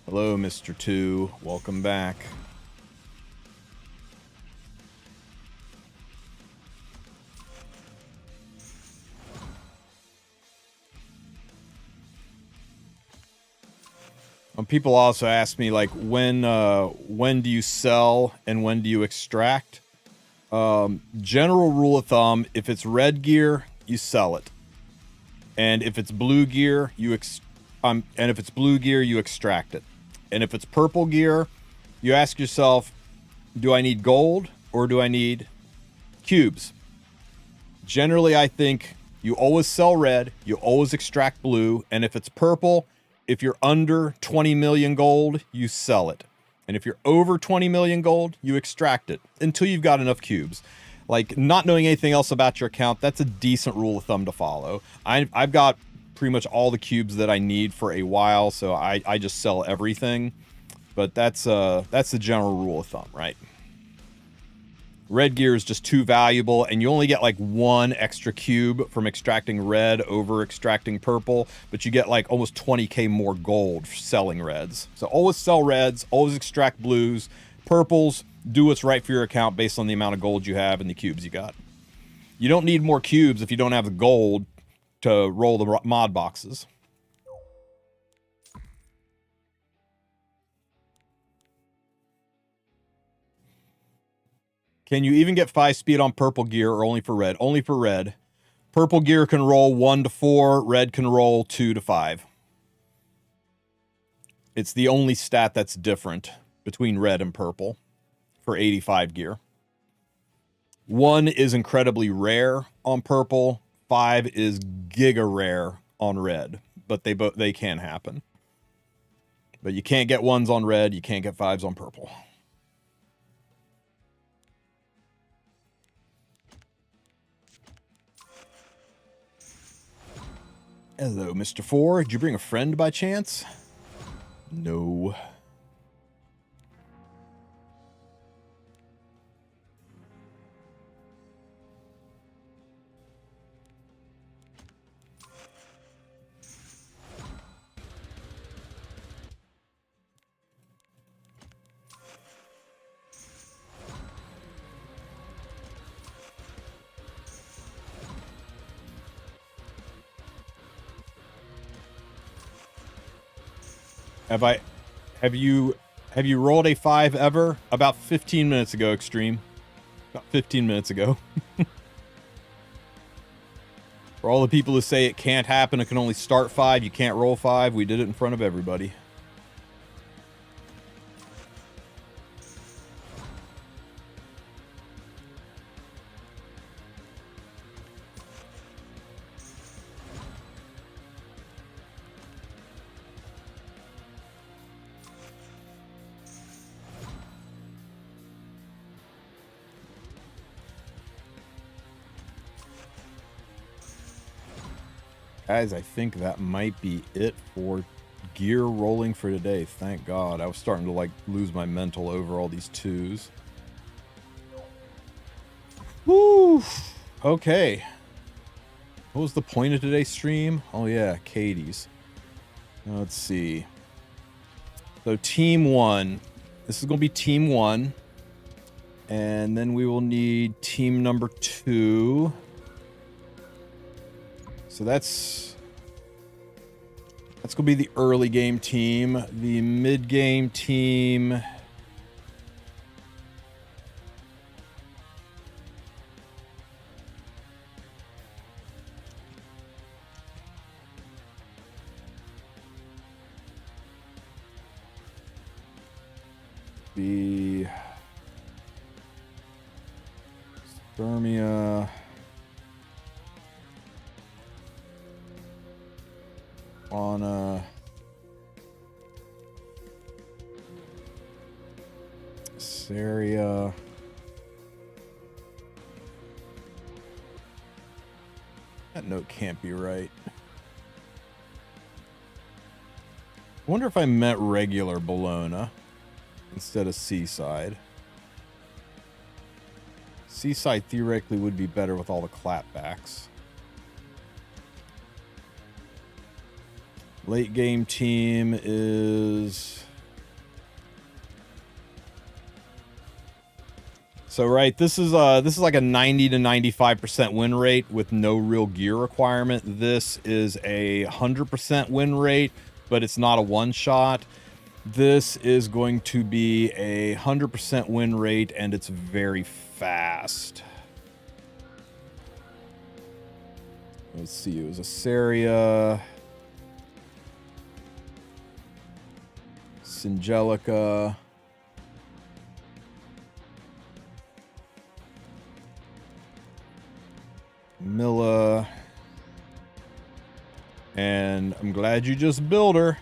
Hello, Mr. 2. Welcome back. People also ask me, like, when do you sell and when do you extract? General rule of thumb, if it's red gear, you sell it. And if it's blue gear, you extract it. And if it's purple gear, you ask yourself, do I need gold or do I need cubes? Generally, I think you always sell red, you always extract blue, and if it's purple, if you're under 20 million gold, you sell it. And if you're over 20 million gold, you extract it until you've got enough cubes. Like, not knowing anything else about your account, that's a decent rule of thumb to follow. I've got pretty much all the cubes that I need for a while, so I just sell everything. But that's the general rule of thumb, right? Red gear is just too valuable, and you only get like 1 extra cube from extracting red over extracting purple, but you get like almost 20k more gold for selling reds. So always sell reds, always extract blues. Purples, do what's right for your account based on the amount of gold you have and the cubes you got. You don't need more cubes if you don't have the gold to roll the mod boxes. Can you even get 5 speed on purple gear or only for red? Only for red. Purple gear can roll 1 to 4. Red can roll 2 to 5. It's the only stat that's different between red and purple for 85 gear. 1 is incredibly rare on purple. 5 is giga rare on red. But they can happen. But you can't get 1s on red. You can't get 5s on purple. Hello, Mr. 4. Did you bring a friend by chance? No. Have you rolled a 5 ever? About 15 minutes ago, Extreme. About 15 minutes ago. For all the people who say it can't happen, it can only start 5, you can't roll 5, we did it in front of everybody. Guys, I think that might be it for gear rolling for today. Thank God. I was starting to like lose my mental over all these 2s. Woo! Okay. What was the point of today's stream? Oh yeah, Caides. Let's see. So team 1. This is going to be team 1. And then we will need team number 2. So that's going to be the early game team. The mid game team. The Spermia. On Etheria. That note can't be right. I wonder if I meant regular Bologna instead of Seaside. Seaside theoretically would be better with all the clapbacks. Late game team is... So right, this is like a 90 to 95% win rate with no real gear requirement. This is a 100% win rate, but it's not a one shot. This is going to be a 100% win rate, and it's very fast. Let's see, it was Etheria, Singelica, Milla, and I'm glad you just built her,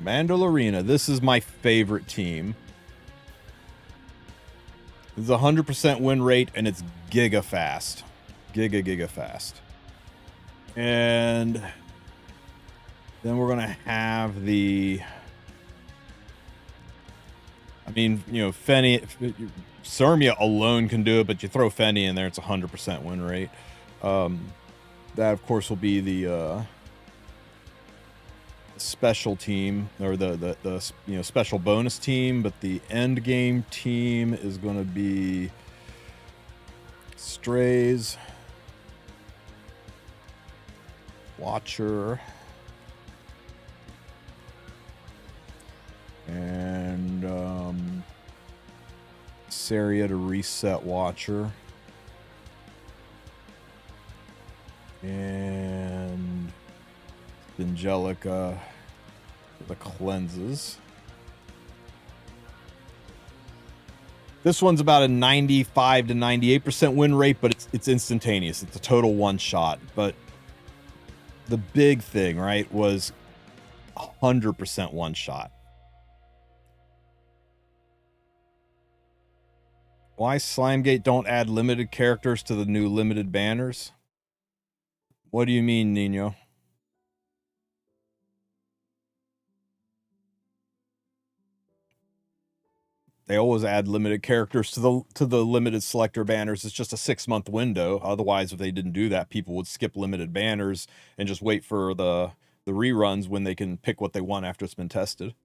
Mandaloriana. This is my favorite team. This is a 100% win rate, and it's giga fast. Giga fast. And then we're going to have the I mean, you know, Fenny, Sermia alone can do it, but you throw Fenny in there, it's 100% win rate. That, of course, will be the special team, or the you know, special bonus team, but the end game team is going to be Strays, Watcher, and Saria to reset Watcher, and Angelica the cleanses. This one's about a 95 to 98% win rate, but it's instantaneous. It's a total one shot. But the big thing, right, was 100% one shot. Why Slimegate don't add limited characters to the new limited banners? What do you mean, Nino? They always add limited characters to the limited selector banners. It's just a 6-month window. Otherwise, if they didn't do that, people would skip limited banners and just wait for the reruns when they can pick what they want after it's been tested.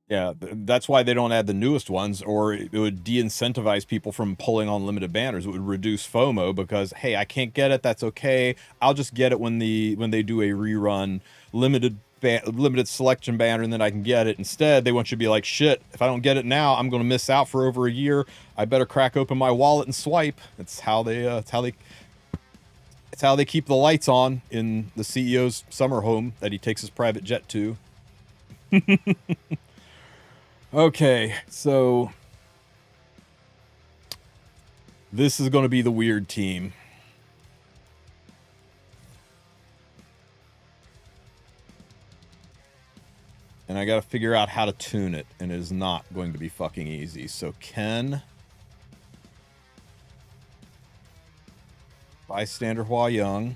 Yeah, that's why they don't add the newest ones, or it would de-incentivize people from pulling on limited banners. It would reduce FOMO because, hey, I can't get it. That's okay. I'll just get it when they do a rerun limited selection banner, and then I can get it. Instead, they want you to be like, shit, if I don't get it now, I'm going to miss out for over a year. I better crack open my wallet and swipe. It's how they keep the lights on in the CEO's summer home that he takes his private jet to. Okay, so this is going to be the weird team. And I got to figure out how to tune it, and it is not going to be fucking easy. So Ken, Bystander Hua Young,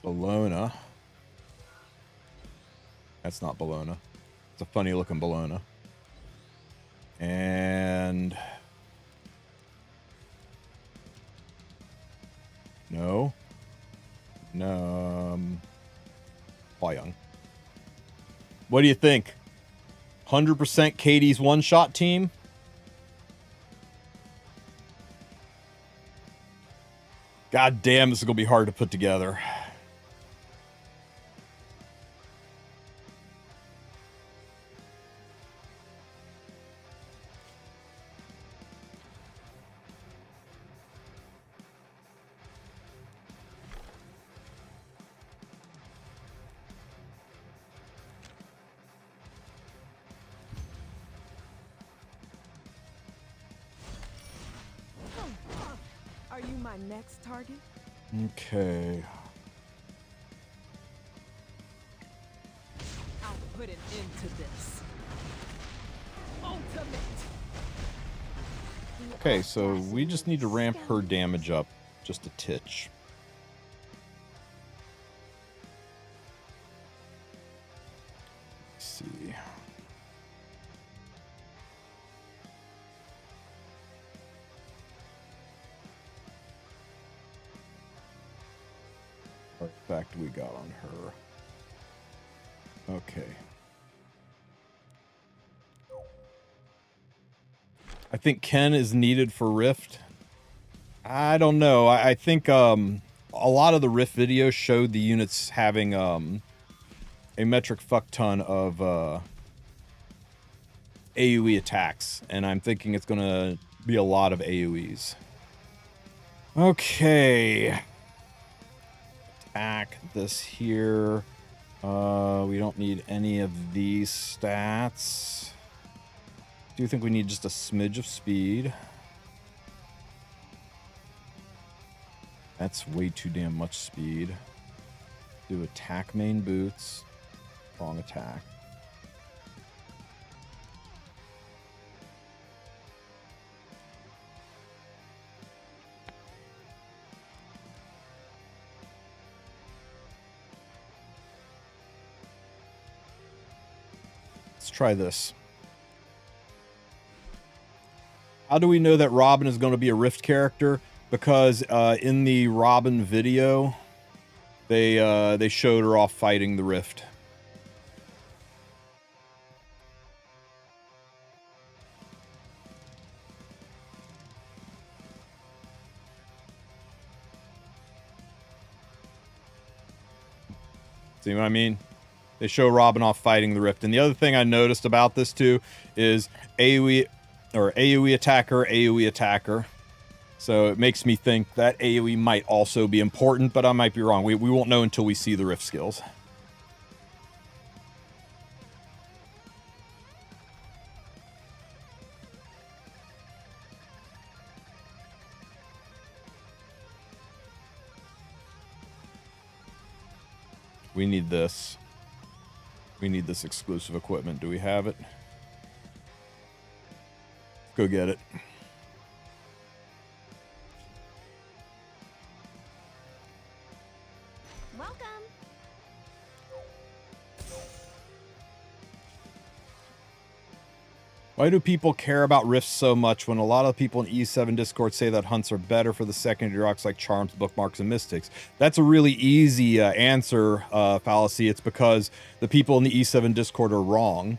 Bologna. That's not Bologna. It's a funny looking Bologna. And no. Hua-Young. What do you think? 100% Caides one-shot team? God damn, this is going to be hard to put together. Are you my next target? Okay. I'll put an end to this. Ultimate. Okay, so we just need to ramp her damage up just a titch. Let's see. Artifact we got on her. Okay. I think Ken is needed for Rift. I don't know. I think a lot of the Rift videos showed the units having a metric fuck ton of AoE attacks, and I'm thinking it's gonna be a lot of AoEs. Okay. Attack this here. We don't need any of these stats. Do you think we need just a smidge of speed? That's way too damn much speed. Do attack main boots. Wrong attack. Let's try this. How do we know that Robin is going to be a Rift character? Because in the Robin video, they showed her off fighting the Rift. See what I mean? They show Robin off fighting the Rift. And the other thing I noticed about this too is AoE attacker. So it makes me think that AoE might also be important, but I might be wrong. We won't know until we see the Rift skills. We need this. We need this exclusive equipment. Do we have it? Go get it. Welcome. Why do people care about rifts so much when a lot of people in E7 Discord say that hunts are better for the secondary rocks like charms, bookmarks, and mystics? That's a really easy answer, fallacy. It's because the people in the E7 Discord are wrong.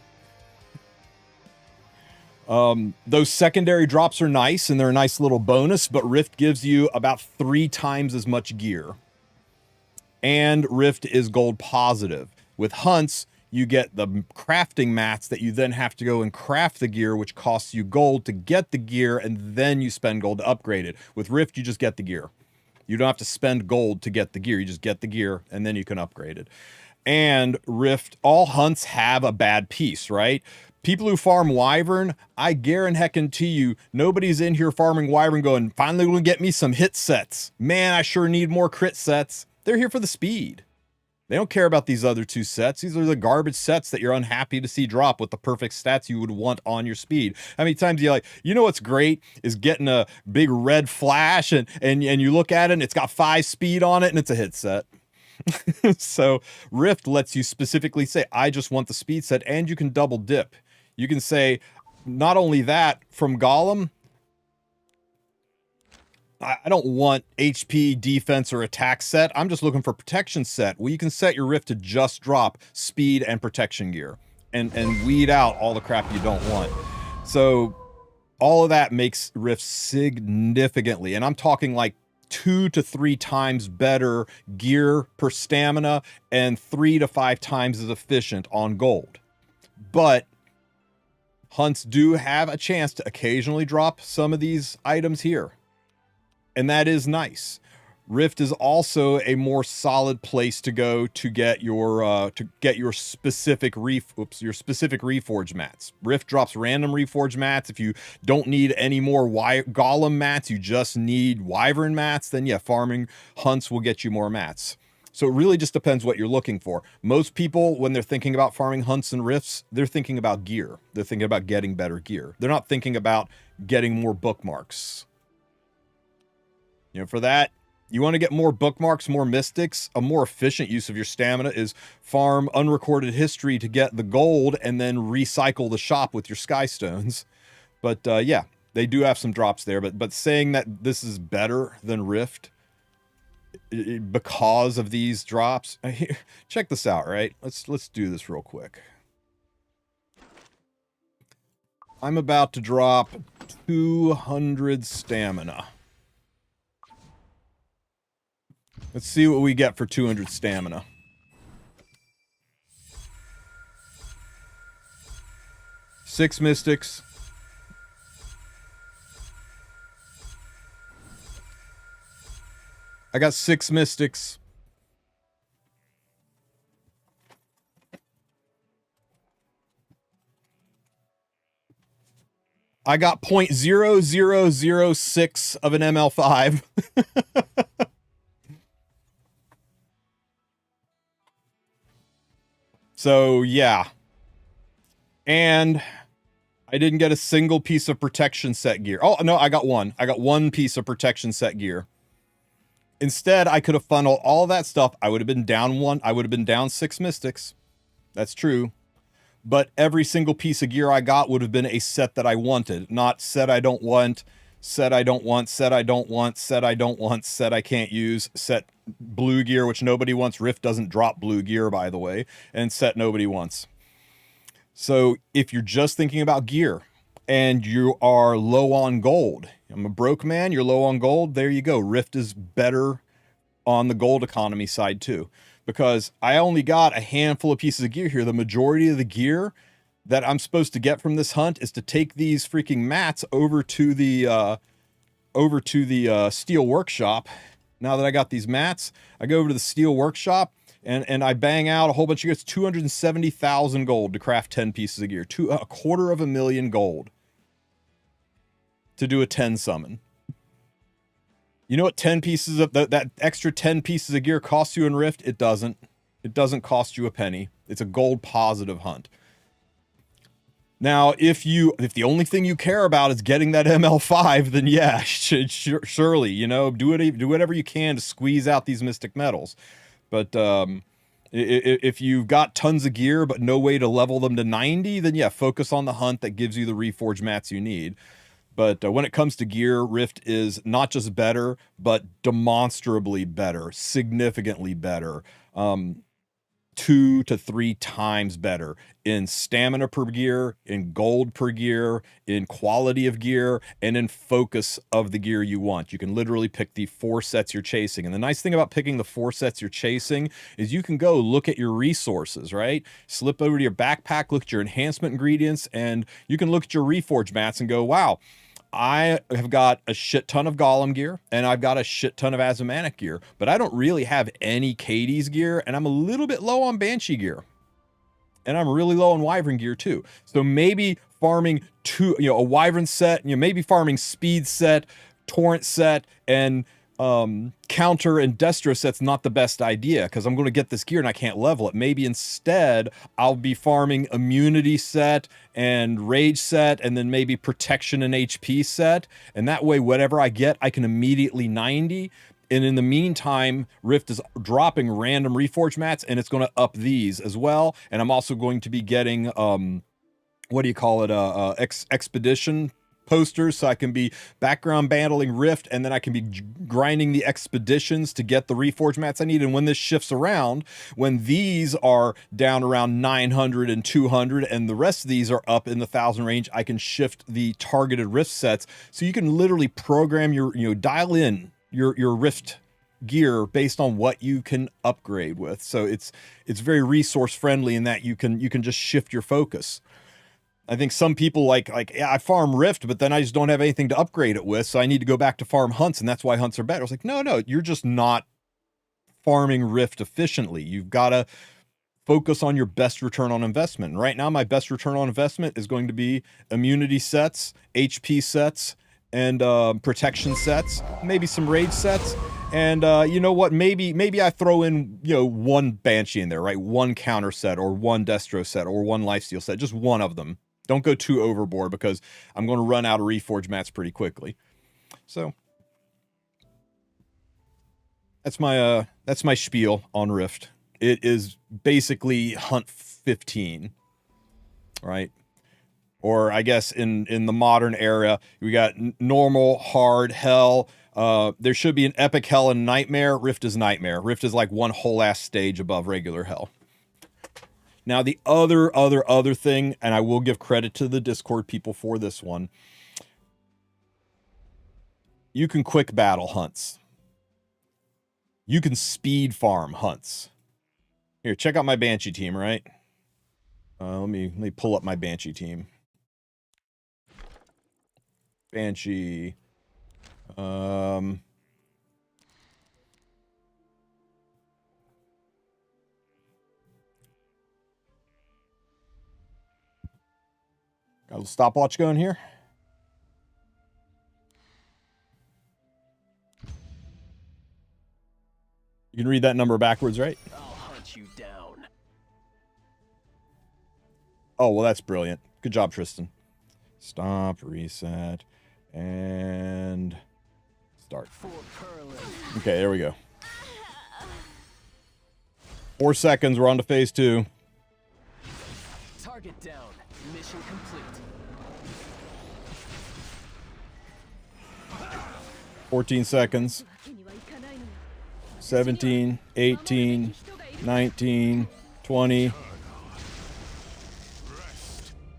Those secondary drops are nice, and they're a nice little bonus, but Rift gives you about 3 times as much gear. And Rift is gold positive. With hunts, you get the crafting mats that you then have to go and craft the gear, which costs you gold to get the gear, and then you spend gold to upgrade it. With Rift, you just get the gear. You don't have to spend gold to get the gear. You just get the gear, and then you can upgrade it. And Rift, all hunts have a bad piece, right? People who farm Wyvern, I guarantee you, nobody's in here farming Wyvern going, finally gonna get me some hit sets. Man, I sure need more crit sets. They're here for the speed. They don't care about these other 2 sets. These are the garbage sets that you're unhappy to see drop with the perfect stats you would want on your speed. How many times do you like, you know what's great is getting a big red flash and you look at it and it's got 5 speed on it and it's a hit set. So Rift lets you specifically say, I just want the speed set, and you can double dip. You can say, not only that, from Golem, I don't want HP, defense, or attack set. I'm just looking for protection set. Well, you can set your Rift to just drop speed and protection gear and weed out all the crap you don't want. So all of that makes Rift significantly, and I'm talking like 2 to 3 times better gear per stamina and 3 to 5 times as efficient on gold. But hunts do have a chance to occasionally drop some of these items here. And that is nice. Rift is also a more solid place to go to get your specific reforge mats. Rift drops random reforge mats. If you don't need any more Golem mats, you just need Wyvern mats, then yeah, farming hunts will get you more mats. So it really just depends what you're looking for. Most people, when they're thinking about farming hunts and rifts, they're thinking about gear. They're thinking about getting better gear. They're not thinking about getting more bookmarks. You know, for that, you want to get more bookmarks, more mystics. A more efficient use of your stamina is farm unrecorded history to get the gold and then recycle the shop with your sky stones. But yeah, they do have some drops there. But saying that this is better than Rift because of these drops, check this out, right? Let's do this real quick. I'm about to drop 200 stamina. Let's see what we get for 200 stamina. Six mystics. I got 6 mystics. I got 0.0006 of an ML5. So, yeah. And I didn't get a single piece of protection set gear. Oh, no, I got one. I got 1 piece of protection set gear. Instead, I could have funneled all that stuff. I would have been down 1. I would have been down 6 mystics. That's true. but every single piece of gear I got would have been a set that I wanted, not set I don't want, set I don't want, set I don't want, set I don't want, set I can't use, set blue gear, which nobody wants. Rift doesn't drop blue gear, by the way, and set nobody wants. So if you're just thinking about gear and you are low on gold, I'm a broke man, you're low on gold, there you go. Rift is better on the gold economy side too, because I only got a handful of pieces of gear here. The majority of the gear that I'm supposed to get from this hunt is to take these freaking mats over to the steel workshop. Now that I got these mats, I go over to the steel workshop and I bang out a whole bunch of gear. It's 270,000 gold to craft 10 pieces of gear, $250,000 gold to do a 10 summon. You know what 10 pieces of that extra 10 pieces of gear costs you in Rift? It doesn't. It doesn't cost you a penny. It's a gold positive hunt. Now, if the only thing you care about is getting that ML5, then yeah, surely, you know, do whatever you can to squeeze out these mystic metals. But if you've got tons of gear but no way to level them to 90, then yeah, focus on the hunt that gives you the reforged mats you need. But when it comes to gear, Rift is not just better, but demonstrably better, significantly better, 2 to 3 times better in stamina per gear, in gold per gear, in quality of gear, and in focus of the gear you want. You can literally pick the 4 sets you're chasing. And the nice thing about picking the 4 sets you're chasing is you can go look at your resources, right? Slip over to your backpack, look at your enhancement ingredients, and you can look at your reforged mats and go, wow, I have got a shit ton of Golem gear, and I've got a shit ton of Azumanic gear, but I don't really have any Caides gear, and I'm a little bit low on Banshee gear. And I'm really low on Wyvern gear too. So maybe farming a Wyvern set, maybe farming Speed set, Torrent set, and Counter and Destro set's not the best idea, because I'm going to get this gear and I can't level it. Maybe instead I'll be farming Immunity set and Rage set, and then maybe Protection and HP set, and that way whatever I get I can immediately 90. And in the meantime, Rift is dropping random reforged mats, and it's going to up these as well. And I'm also going to be getting expedition posters, so I can be background battling Rift, and then I can be grinding the expeditions to get the reforged mats I need. And when this shifts around, when these are down around 900 and 200 and the rest of these are up in the 1,000 range, I can shift the targeted Rift sets, so you can literally program your, dial in your Rift gear based on what you can upgrade with. So it's very resource friendly in that you can just shift your focus. I think some people yeah, I farm Rift, but then I just don't have anything to upgrade it with, so I need to go back to farm hunts, and that's why hunts are better. I was like, no, you're just not farming Rift efficiently. You've got to focus on your best return on investment. And right now, my best return on investment is going to be immunity sets, HP sets, and protection sets, maybe some rage sets. And you know what? Maybe I throw in, one Banshee in there, right? One counter set, or one Destro set, or one lifesteal set, just one of them. Don't go too overboard, because I'm going to run out of reforged mats pretty quickly. So that's my spiel on Rift. It is basically Hunt 15, right? Or I guess in the modern era, we got normal, hard, hell. There should be an epic hell and nightmare. Rift is nightmare. Rift is like one whole ass stage above regular hell. Now the other thing, and I will give credit to the Discord people for this one, you can quick battle hunts. You can speed farm hunts. Here, check out my Banshee team, right? Let me pull up my Banshee team. Banshee. Got a little stopwatch going here. You can read that number backwards, right? I'll hunt you down. Oh, well, that's brilliant. Good job, Tristen. Stop, reset, and start. Okay, there we go. 4 seconds, we're on to phase 2. Target down. Mission complete. 14 seconds. 17, 18, 19, 20,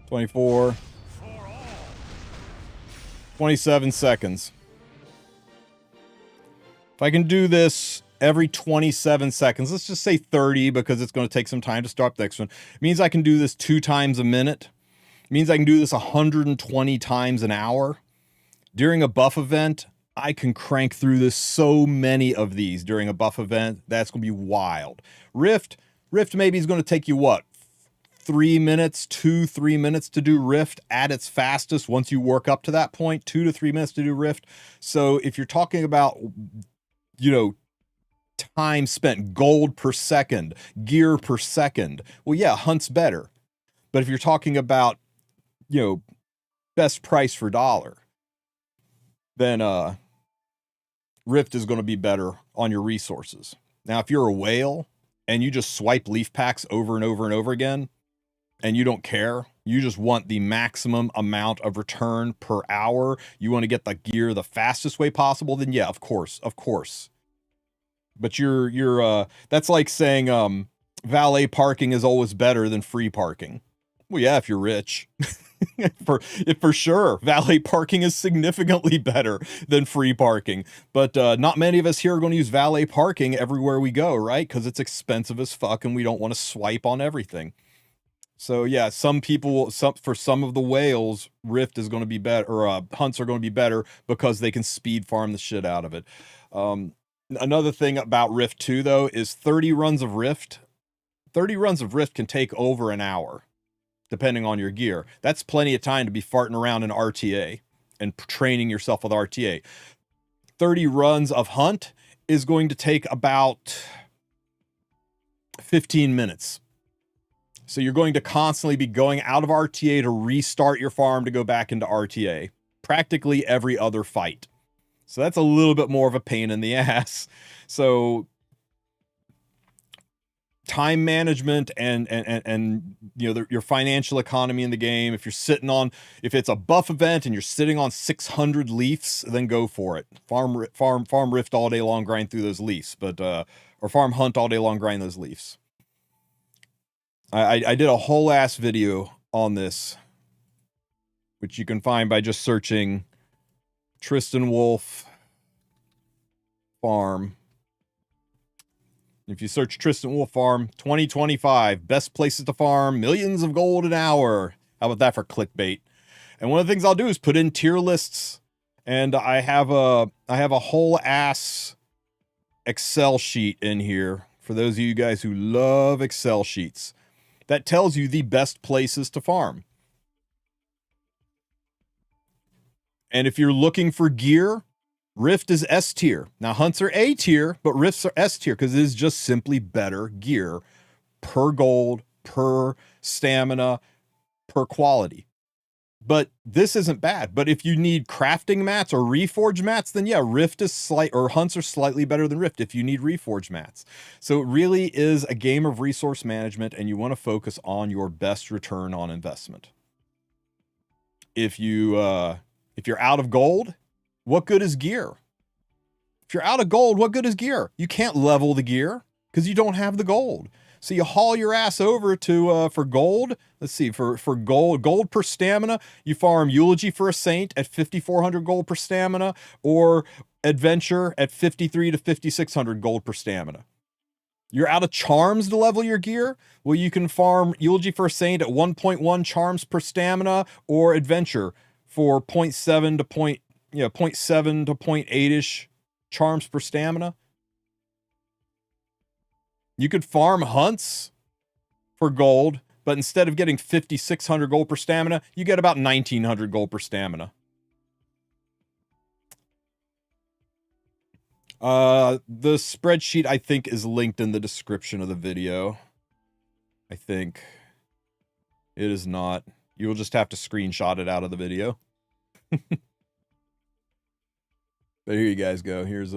24, 27 seconds. If I can do this every 27 seconds, let's just say 30 because it's going to take some time to start the next one. It means I can do this 2 times a minute. It means I can do this 120 times an hour. During a buff event, I can crank through this so many of these during a buff event. That's going to be wild. Rift maybe is going to take you what? 3 minutes, 2-3 minutes to do Rift at its fastest. Once you work up to that point, 2 to 3 minutes to do Rift. So if you're talking about, you know, time spent, gold per second, gear per second, well, yeah, Hunt's better. But if you're talking about, you know, best price for dollar, then Rift is going to be better on your resources. Now, if you're a whale and you just swipe leaf packs over and over and over again, and you don't care, you just want the maximum amount of return per hour, you want to get the gear the fastest way possible, then yeah, of course. But you're that's like saying valet parking is always better than free parking. Well, yeah, if you're rich. for sure, valet parking is significantly better than free parking. But not many of us here are going to use valet parking everywhere we go, right? Because it's expensive as fuck and we don't want to swipe on everything. So yeah, some people, for some of the whales, Rift is going to be better, or hunts are going to be better because they can speed farm the shit out of it. Another thing about Rift 2, though, is 30 runs of Rift. 30 runs of Rift can take over an hour, depending on your gear. That's plenty of time to be farting around in RTA and training yourself with RTA. 30 runs of Hunt is going to take about 15 minutes. So you're going to constantly be going out of RTA to restart your farm to go back into RTA. Practically every other fight. So that's a little bit more of a pain in the ass. So time management and you know, your financial economy in the game. If it's a buff event and you're sitting on 600 leafs, then go for it. Farm Rift all day long, grind through those leafs, or farm Hunt all day long, grind those leafs. I did a whole ass video on this, which you can find by just searching TristenWulf farm. If you search TristenWulf farm 2025 best places to farm, millions of gold an hour. How about that for clickbait? And one of the things I'll do is put in tier lists, and I have a whole ass Excel sheet in here for those of you guys who love Excel sheets that tells you the best places to farm. And if you're looking for gear, Rift is S tier. Now, Hunts are A tier, but Rifts are S tier because it is just simply better gear per gold, per stamina, per quality. But this isn't bad. But if you need crafting mats or reforge mats, then yeah, Rift is Hunts are slightly better than Rift if you need reforge mats. So it really is a game of resource management, and you want to focus on your best return on investment. If you're out of gold, what good is gear? If you're out of gold, what good is gear? You can't level the gear because you don't have the gold. So you haul your ass over to, for gold. Let's see, for gold per stamina, you farm Eulogy for a Saint at 5,400 gold per stamina, or Adventure at 53 to 5,600 gold per stamina. You're out of charms to level your gear? Well, you can farm Eulogy for a Saint at 1.1 charms per stamina, or Adventure for 0.7 to 0.8-ish charms per stamina. You could farm Hunts for gold, but instead of getting 5,600 gold per stamina, you get about 1,900 gold per stamina. The spreadsheet, I think, is linked in the description of the video. I think. It is not. You will just have to screenshot it out of the video. But here you guys go. Here's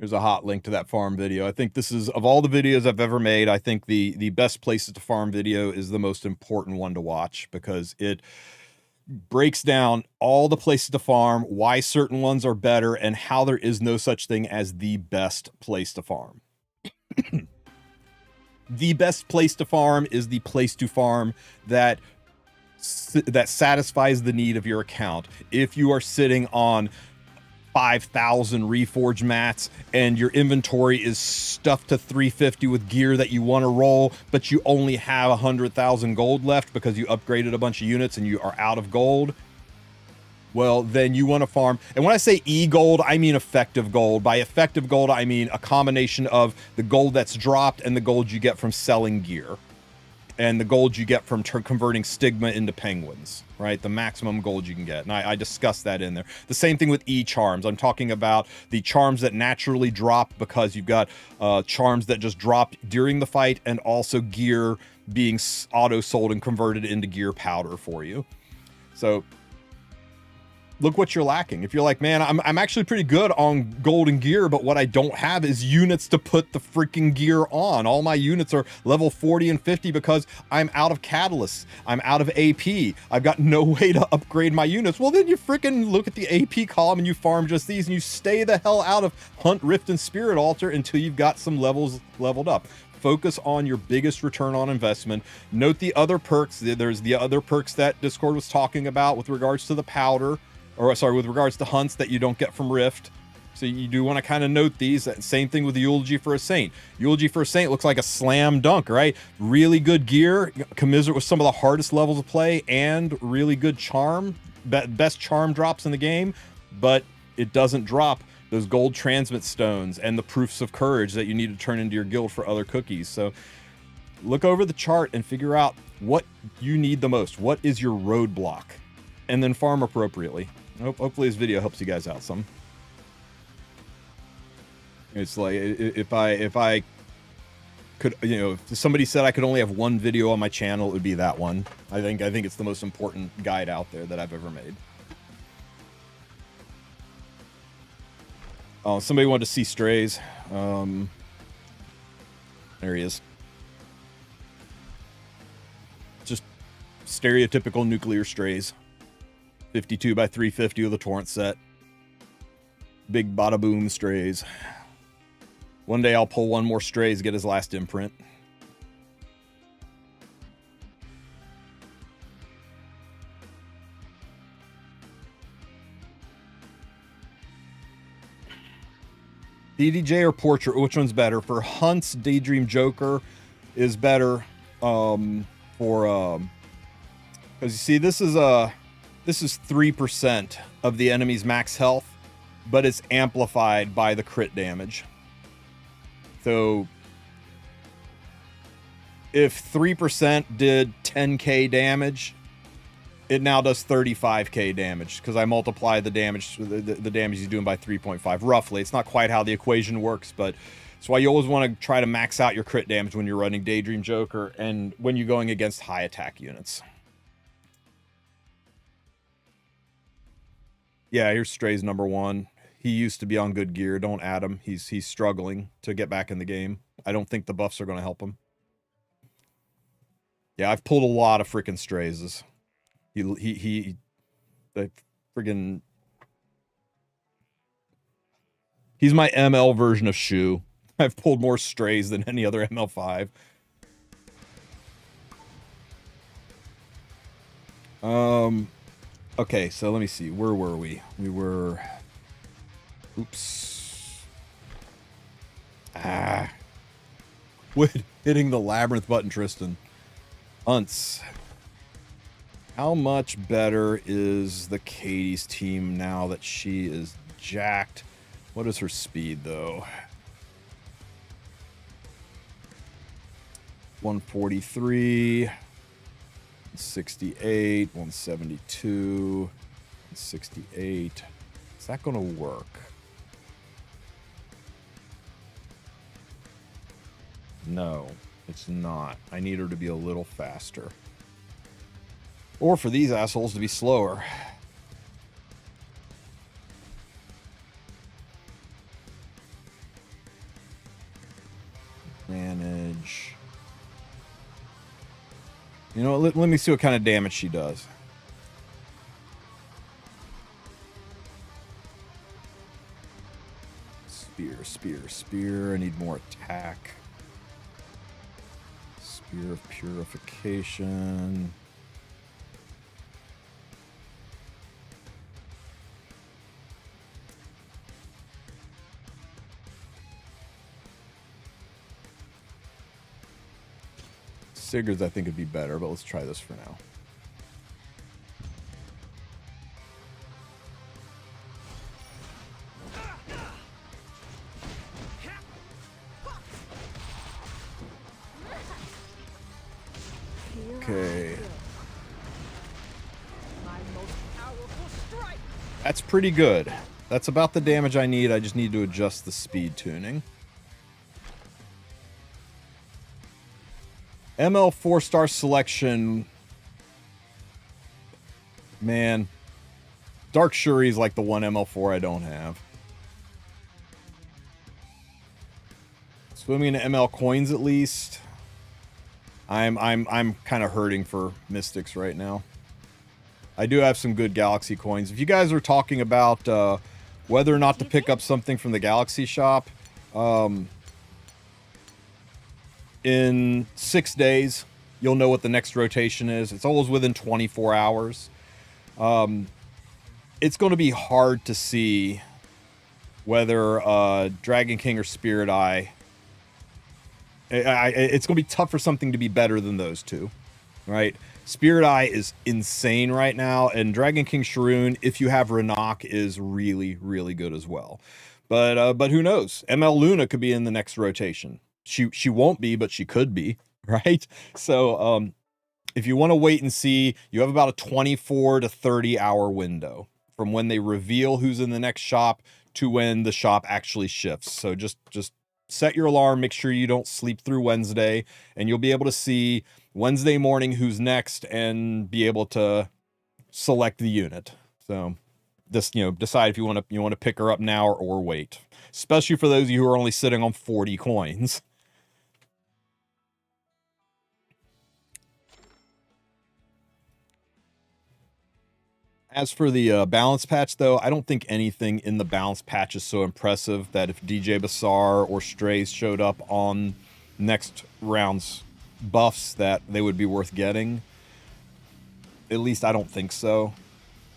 There's a hot link to that farm video. I think this is, of all the videos I've ever made, I think the best places to farm video is the most important one to watch, because it breaks down all the places to farm, why certain ones are better, and how there is no such thing as the best place to farm. The best place to farm is the place to farm that satisfies the need of your account. If you are sitting on 5,000 reforged mats and your inventory is stuffed to 350 with gear that you want to roll, but you only have 100,000 gold left because you upgraded a bunch of units and you are out of gold, well, then you want to farm. And when I say e-gold, I mean effective gold. By effective gold, I mean a combination of the gold that's dropped and the gold you get from selling gear, and the gold you get from converting stigma into penguins, right? The maximum gold you can get. And I discussed that in there. The same thing with e-charms. I'm talking about the charms that naturally drop because you've got charms that just drop during the fight, and also gear being auto-sold and converted into gear powder for you. So look what you're lacking. If you're like, man, I'm actually pretty good on gold and gear, but what I don't have is units to put the freaking gear on. All my units are level 40 and 50 because I'm out of catalysts. I'm out of AP. I've got no way to upgrade my units. Well, then you freaking look at the AP column and you farm just these, and you stay the hell out of Hunt, Rift, and Spirit Altar until you've got some levels leveled up. Focus on your biggest return on investment. Note the other perks. There's the other perks that Discord was talking about with regards to the powder, or sorry, with regards to hunts that you don't get from Rift. So you do want to kind of note these. Same thing with the Eulogy for a Saint. Eulogy for a Saint looks like a slam dunk, right? Really good gear, commiserate with some of the hardest levels of play, and really good charm. Best charm drops in the game, but it doesn't drop those gold transmit stones and the proofs of courage that you need to turn into your guild for other cookies. So look over the chart and figure out what you need the most. What is your roadblock? And then farm appropriately. Hopefully this video helps you guys out some. It's like, if I could, you know, if somebody said I could only have one video on my channel, it would be that one. I think it's the most important guide out there that I've ever made. Oh, somebody wanted to see strays. There he is. Just stereotypical nuclear strays. 52 by 350 with a torrent set. Big bada boom strays. One day I'll pull one more strays, get his last imprint. DDJ or Portrait, which one's better? For hunts, Daydream Joker is better. Because you see, this is 3% of the enemy's max health, but it's amplified by the crit damage. So if 3% did 10k damage, it now does 35k damage, because I multiply the damage, the damage he's doing by 3.5 roughly. It's not quite how the equation works, but that's why you always want to try to max out your crit damage when you're running Daydream Joker and when you're going against high attack units. Yeah, here's Stray's number one. He used to be on good gear. Don't add him. He's struggling to get back in the game. I don't think the buffs are going to help him. Yeah, I've pulled a lot of freaking Strays. The friggin'... He's my ML version of Shu. I've pulled more Strays than any other ML5. Okay, so let me see. Where were we? We were... Oops. Quit hitting the labyrinth button, Tristen. Hunts. How much better is the Caides team now that she is jacked? What is her speed, though? 143, 68, 172, 68. Is that going to work? No, it's not. I need her to be a little faster. Or for these assholes to be slower. Manage. You know, let me see what kind of damage she does. Spear, spear, spear. I need more attack. Spear of Purification. Sigurd's, I think, would be better, but let's try this for now. Okay. That's pretty good. That's about the damage I need. I just need to adjust the speed tuning. ML 4-star selection. Man. Dark Shuri is like the one ML4 I don't have. Swimming into ML coins at least. I'm kind of hurting for Mystics right now. I do have some good Galaxy coins. If you guys are talking about whether or not to pick up something from the Galaxy shop, in 6 days, you'll know what the next rotation is. It's always within 24 hours. It's going to be hard to see whether Dragon King or Spirit Eye. It's going to be tough for something to be better than those two, right? Spirit Eye is insane right now, and Dragon King Sharoon, if you have Renak, is really, really good as well. But who knows? ML Luna could be in the next rotation. She won't be, but she could be, right? So if you want to wait and see, you have about a 24 to 30 hour window from when they reveal who's in the next shop to when the shop actually shifts. So just set your alarm, make sure you don't sleep through Wednesday, and you'll be able to see Wednesday morning who's next and be able to select the unit. So just, decide if you want to pick her up now or wait, especially for those of you who are only sitting on 40 coins. As for the balance patch, though, I don't think anything in the balance patch is so impressive that if DJ Basar or Strays showed up on next round's buffs that they would be worth getting. At least I don't think so.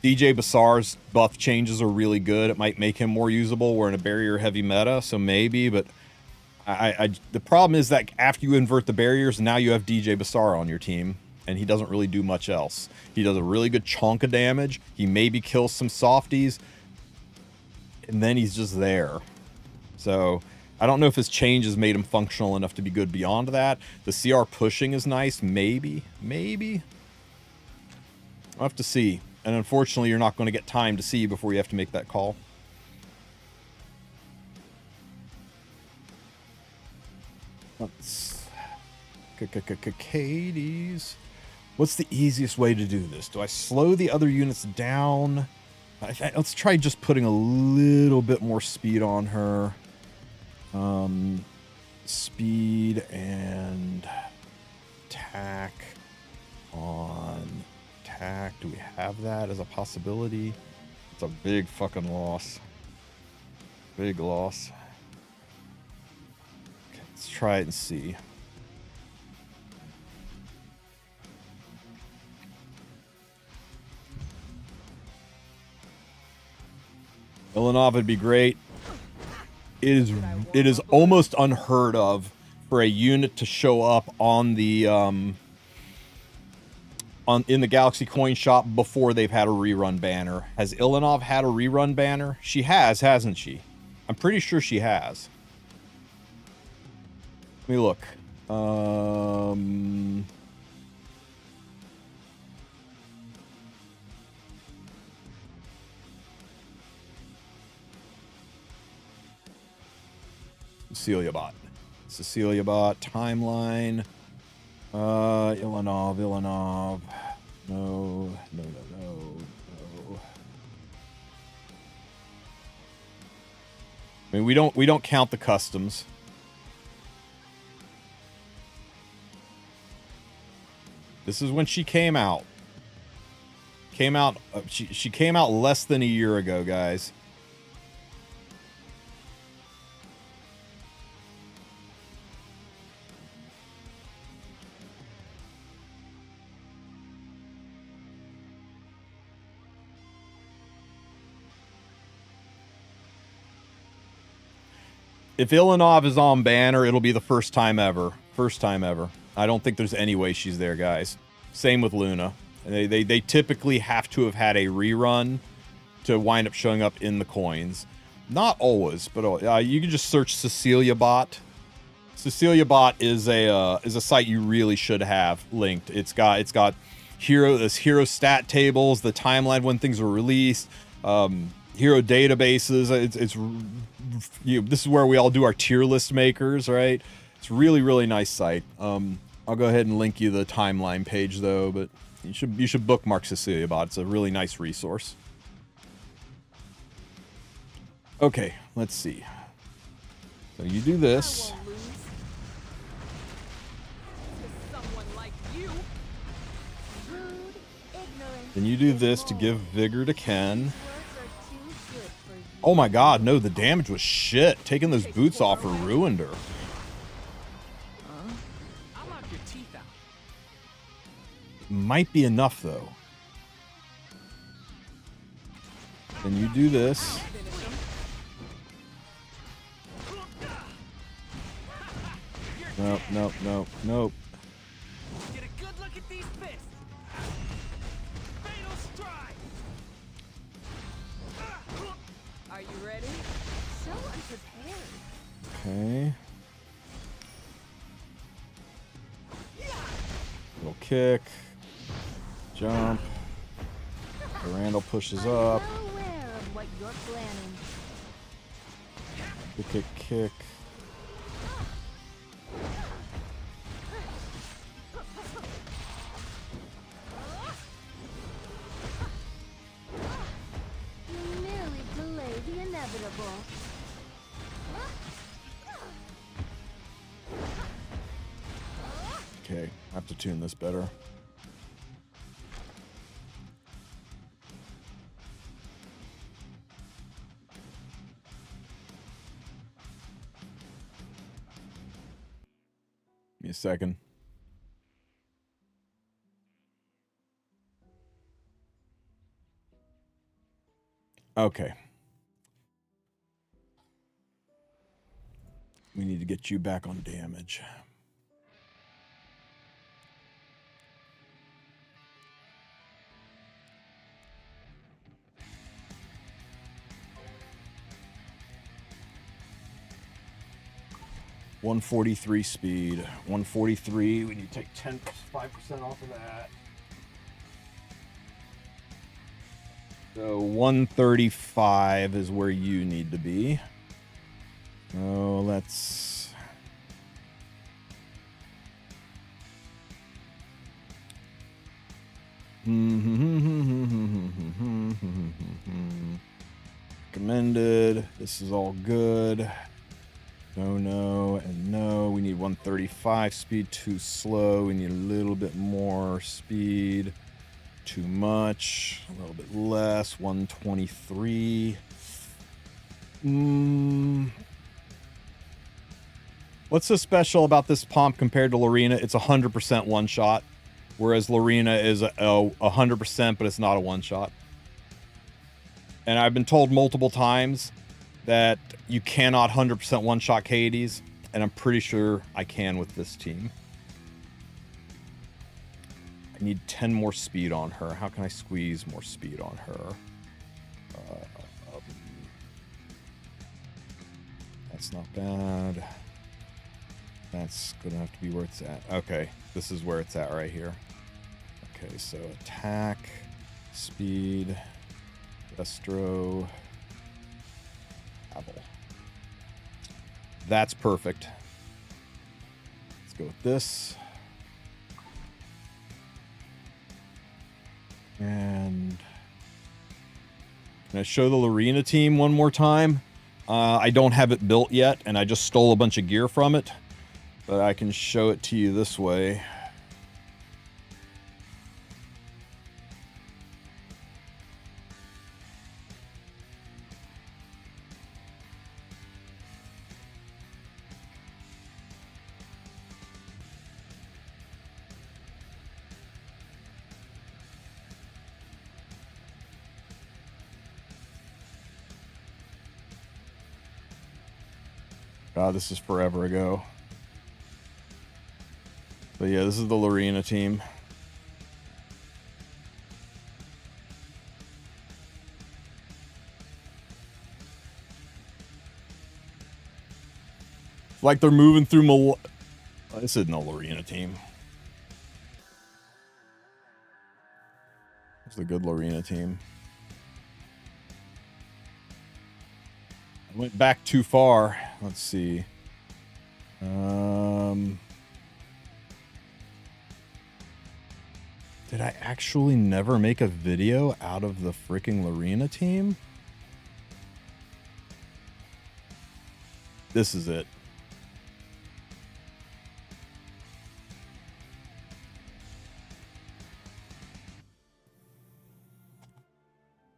DJ Basar's buff changes are really good. It might make him more usable. We're in a barrier-heavy meta, so maybe, but the problem is that after you invert the barriers, now you have DJ Basar on your team, and he doesn't really do much else. He does a really good chunk of damage. He maybe kills some softies, and then he's just there. So I don't know if his change has made him functional enough to be good beyond that. The CR pushing is nice. Maybe. I'll have to see. And unfortunately, you're not going to get time to see before you have to make that call. Let's... Caides. What's the easiest way to do this? Do I slow the other units down? Let's try just putting a little bit more speed on her. Speed and attack on attack. Do we have that as a possibility? It's a big fucking loss. Big loss. Okay, let's try it and see. Ilanov would be great. It is almost unheard of for a unit to show up on the in the Galaxy Coin Shop before they've had a rerun banner. Has Ilanov had a rerun banner? She has, hasn't she? I'm pretty sure she has. Let me look. Cecilia Bot timeline. Ilanov. No. I mean, we don't count the customs. This is when she came out. She came out less than a year ago, guys. If Ilanov is on banner, it'll be the first time ever. First time ever. I don't think there's any way she's there, guys. Same with Luna. They typically have to have had a rerun to wind up showing up in the coins. Not always, but you can just search Cecilia Bot. Cecilia Bot is a site you really should have linked. It's got hero stat tables, the timeline when things were released, hero databases. This is where we all do our tier list makers, right? It's really nice site. I'll go ahead and link you the timeline page though, but you should bookmark Cecilia Bot. It's a really nice resource. Okay, let's see. So you do this. I won't lose. To someone like you. Rude, ignorant. Then you do this to give vigor to Ken. Words are too good for you. Oh my god, no, the damage was shit. Taking those boots off her ruined her. I'll knock your teeth out. Might be enough though. Then you do this. Nope. Get a good look at these fists. Fatal strike. Are you ready? So unprepared. Okay. Little kick. Jump. Randall pushes up. I'm well aware of what you're planning. Kick. You merely delay the inevitable. Okay, I have to tune this better. Give me a second. Okay. We need to get you back on damage. $143 speed. 143. We need to take 5% off of that. So 135 is where you need to be. Oh, let's. Recommended. This is all good. No, and no. We need 135 speed, too slow. We need a little bit more speed. Too much. A little bit less. 123. What's so special about this pomp compared to Lorena? It's 100% one shot, whereas Lorena is a 100%, but it's not a one shot. And I've been told multiple times that you cannot 100% one-shot Caides, and I'm pretty sure I can with this team. I need 10 more speed on her. How can I squeeze more speed on her? That's not bad. That's gonna have to be where it's at. Okay, this is where it's at right here. Okay, so attack, speed, Destro, Apple. That's perfect. Let's go with this. And can I show the Lorena team one more time? I don't have it built yet, and I just stole a bunch of gear from it. But I can show it to you this way. God, this is forever ago. But yeah, this is the Lorena team. It's like they're moving through this isn't a Lorena team. It's a good Lorena team. I went back too far. Let's see. Did I actually never make a video out of the freaking Lorena team? This is it.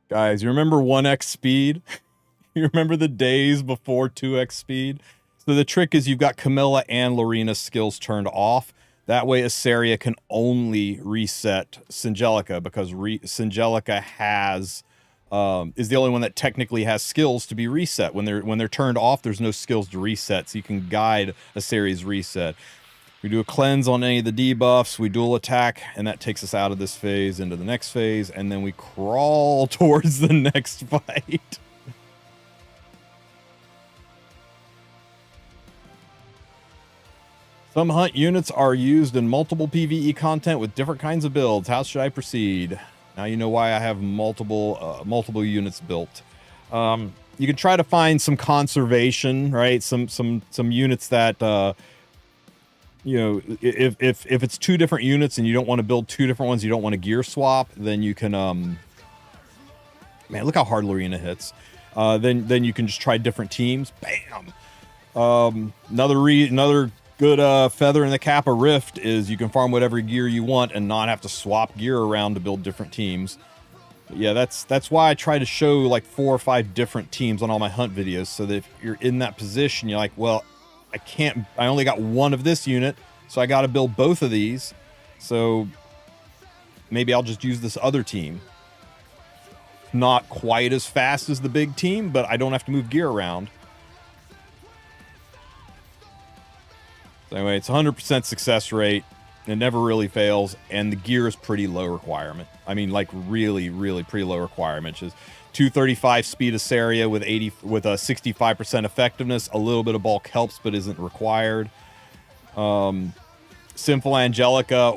Guys, you remember 1x speed? You remember the days before 2x speed? So the trick is you've got Camilla and Lorena's skills turned off. That way Etheria can only reset Singelica, because Singelica has is the only one that technically has skills to be reset. When they're turned off, there's no skills to reset, so you can guide Etheria's reset. We do a cleanse on any of the debuffs, we dual attack, and that takes us out of this phase into the next phase, and then we crawl towards the next fight. Some hunt units are used in multiple PvE content with different kinds of builds. How should I proceed? Now you know why I have multiple units built. You can try to find some conservation, right? Some units that you know, if it's two different units and you don't want to build two different ones, you don't want to gear swap, then you can man, look how hard Lorena hits. Then you can just try different teams. Bam. Another good feather in the cap of Rift is you can farm whatever gear you want and not have to swap gear around to build different teams. But yeah, that's why I try to show like 4 or 5 different teams on all my hunt videos, so that if you're in that position, you're like, well, I only got one of this unit, so I got to build both of these. So maybe I'll just use this other team. Not quite as fast as the big team, but I don't have to move gear around. So anyway, it's 100% success rate. It never really fails, and the gear is pretty low requirement. I mean, like really, really pretty low requirement. Just 235 speed Etheria with a 65% effectiveness. A little bit of bulk helps, but isn't required. Simple Angelica,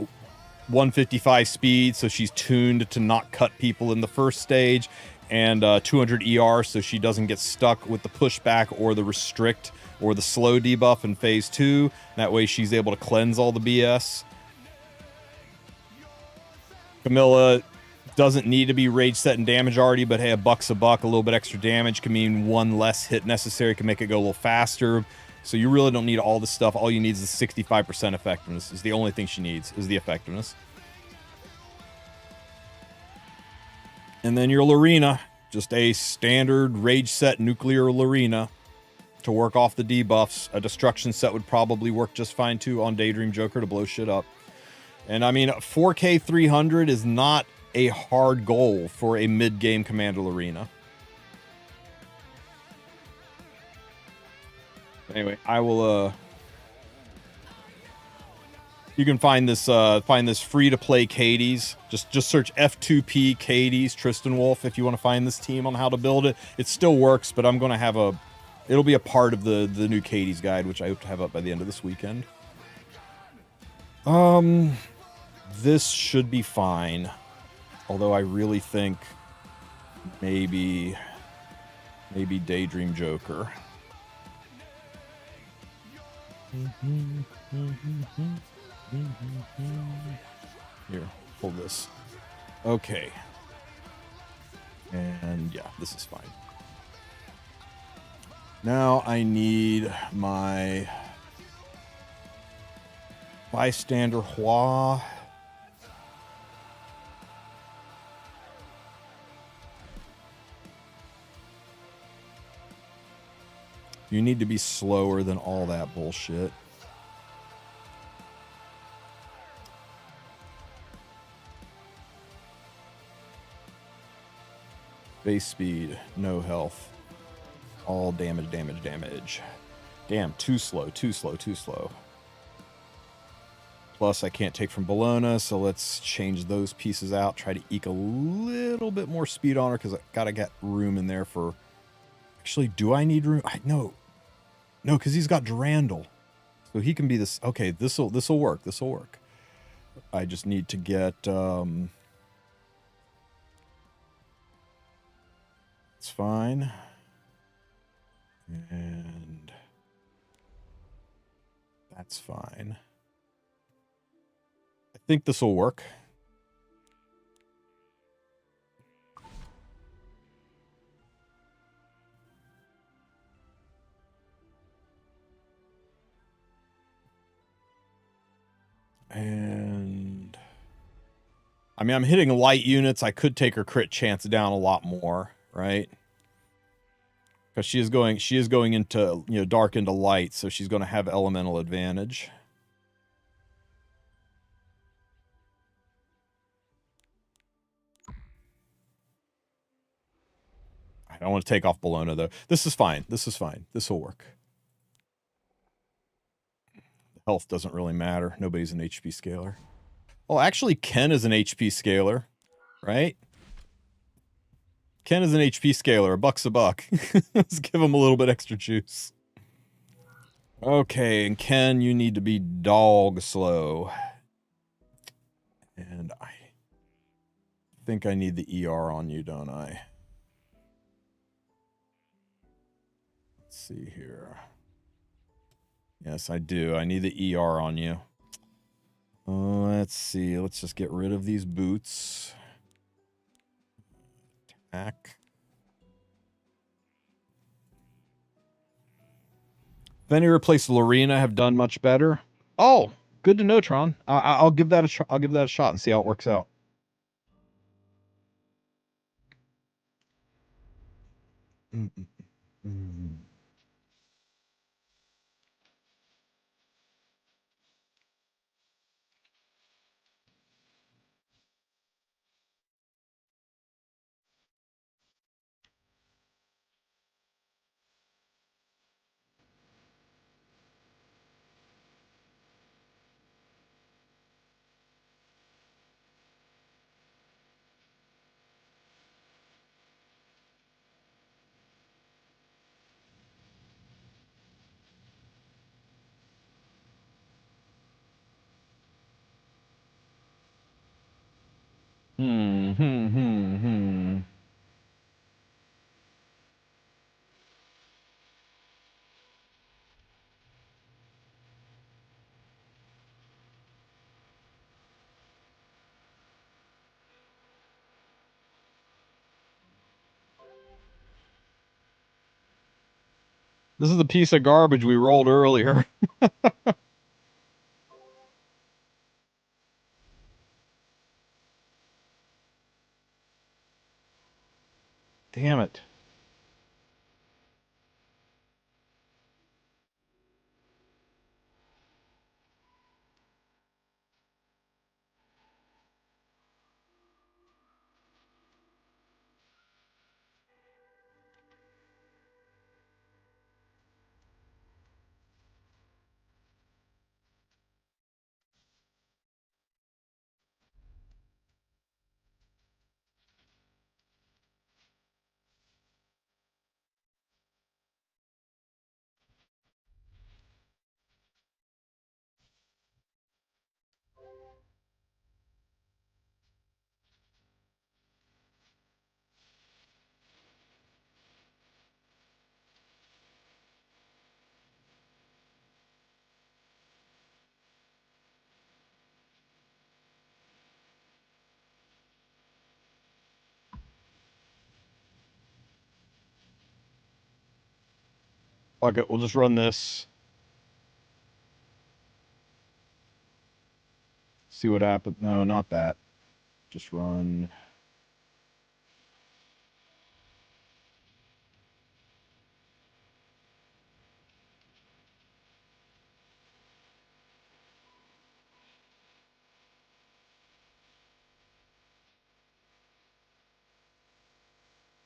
155 speed, so she's tuned to not cut people in the first stage, and 200 ER, so she doesn't get stuck with the pushback or the restrict or the slow debuff in phase 2. That way she's able to cleanse all the BS. Camilla doesn't need to be rage set and damage already, but hey, $1 a buck, a little bit extra damage can mean one less hit necessary, can make it go a little faster. So you really don't need all this stuff. All you need is the 65% effectiveness. Is the only thing she needs, is the effectiveness. And then your Lorena, just a standard rage set nuclear Lorena to work off the debuffs. A destruction set would probably work just fine too on Daydream Joker to blow shit up. And I mean, 4K 300 is not a hard goal for a mid-game Commander Lorena. Anyway, I will you can find this free-to-play Caides. Just search F2P Caides TristenWulf if you want to find this team on how to build it. It still works, but I'm going to have it'll be a part of the new Caides guide, which I hope to have up by the end of this weekend. This should be fine. Although I really think maybe Daydream Joker. Here, hold this. Okay. And yeah, this is fine. Now I need my bystander Hua. You need to be slower than all that bullshit. Base speed, no health. All damage. Damn, too slow, too slow, too slow. Plus, I can't take from Bologna, so let's change those pieces out. Try to eke a little bit more speed on her, because I gotta get room in there for... Actually, do I need room? No. No, because he's got Durandal. So he can be this... Okay, this'll work. This'll work. I just need to get... It's fine. And... That's fine. I think this will work. And... I mean, I'm hitting light units. I could take her crit chance down a lot more, right? Because she is going into, you know, dark into light, so she's going to have elemental advantage. I don't want to take off Bologna, though. This is fine. This is fine. This will work. Health doesn't really matter. Nobody's an HP scaler. Oh, actually, Ken is an HP scaler, right? Ken is an HP scaler. A buck's a buck. Let's give him a little bit extra juice. Okay, and Ken, you need to be dog slow. And I think I need the ER on you, don't I? Let's see here. Yes, I do. I need the ER on you. Let's see. Let's just get rid of these boots. Attack. If any replaced Lorena have done much better. Oh, good to know, Tron. I'll give that a shot. I'll give that a shot and see how it works out. This is the piece of garbage we rolled earlier. Damn it. Fuck it, we'll just run this. See what happens. No, not that. Just run.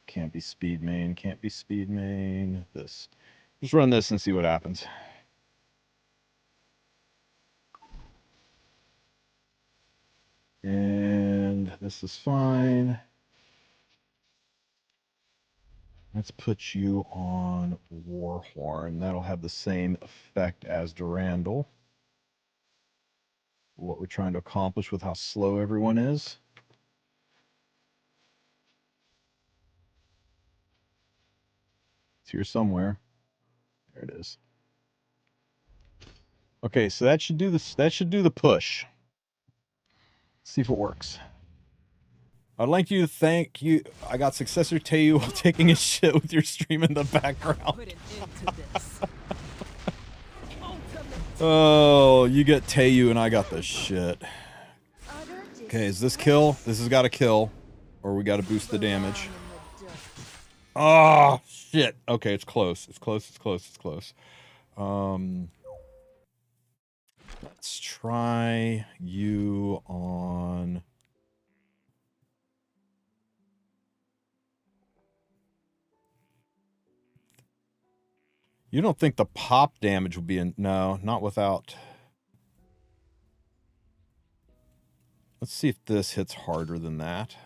Can't be speed main. Can't be speed main. This. Just run this and see what happens. And this is fine. Let's put you on Warhorn. That'll have the same effect as Durandal. What we're trying to accomplish with how slow everyone is. It's here somewhere. There it is. Okay, so that should do this. That should do the push. Let's see if it works. I'd like you to thank you. I got Successor Teu while taking a shit with your stream in the background. Put an end to this. Oh, you get Teu and I got the shit. Okay, is this kill? This has got to kill, or we got to boost the damage. Oh shit. Okay, it's close. It's close. It's close. It's close. Let's try you on. You don't think the pop damage will be in? No, not without. Let's see if this hits harder than that.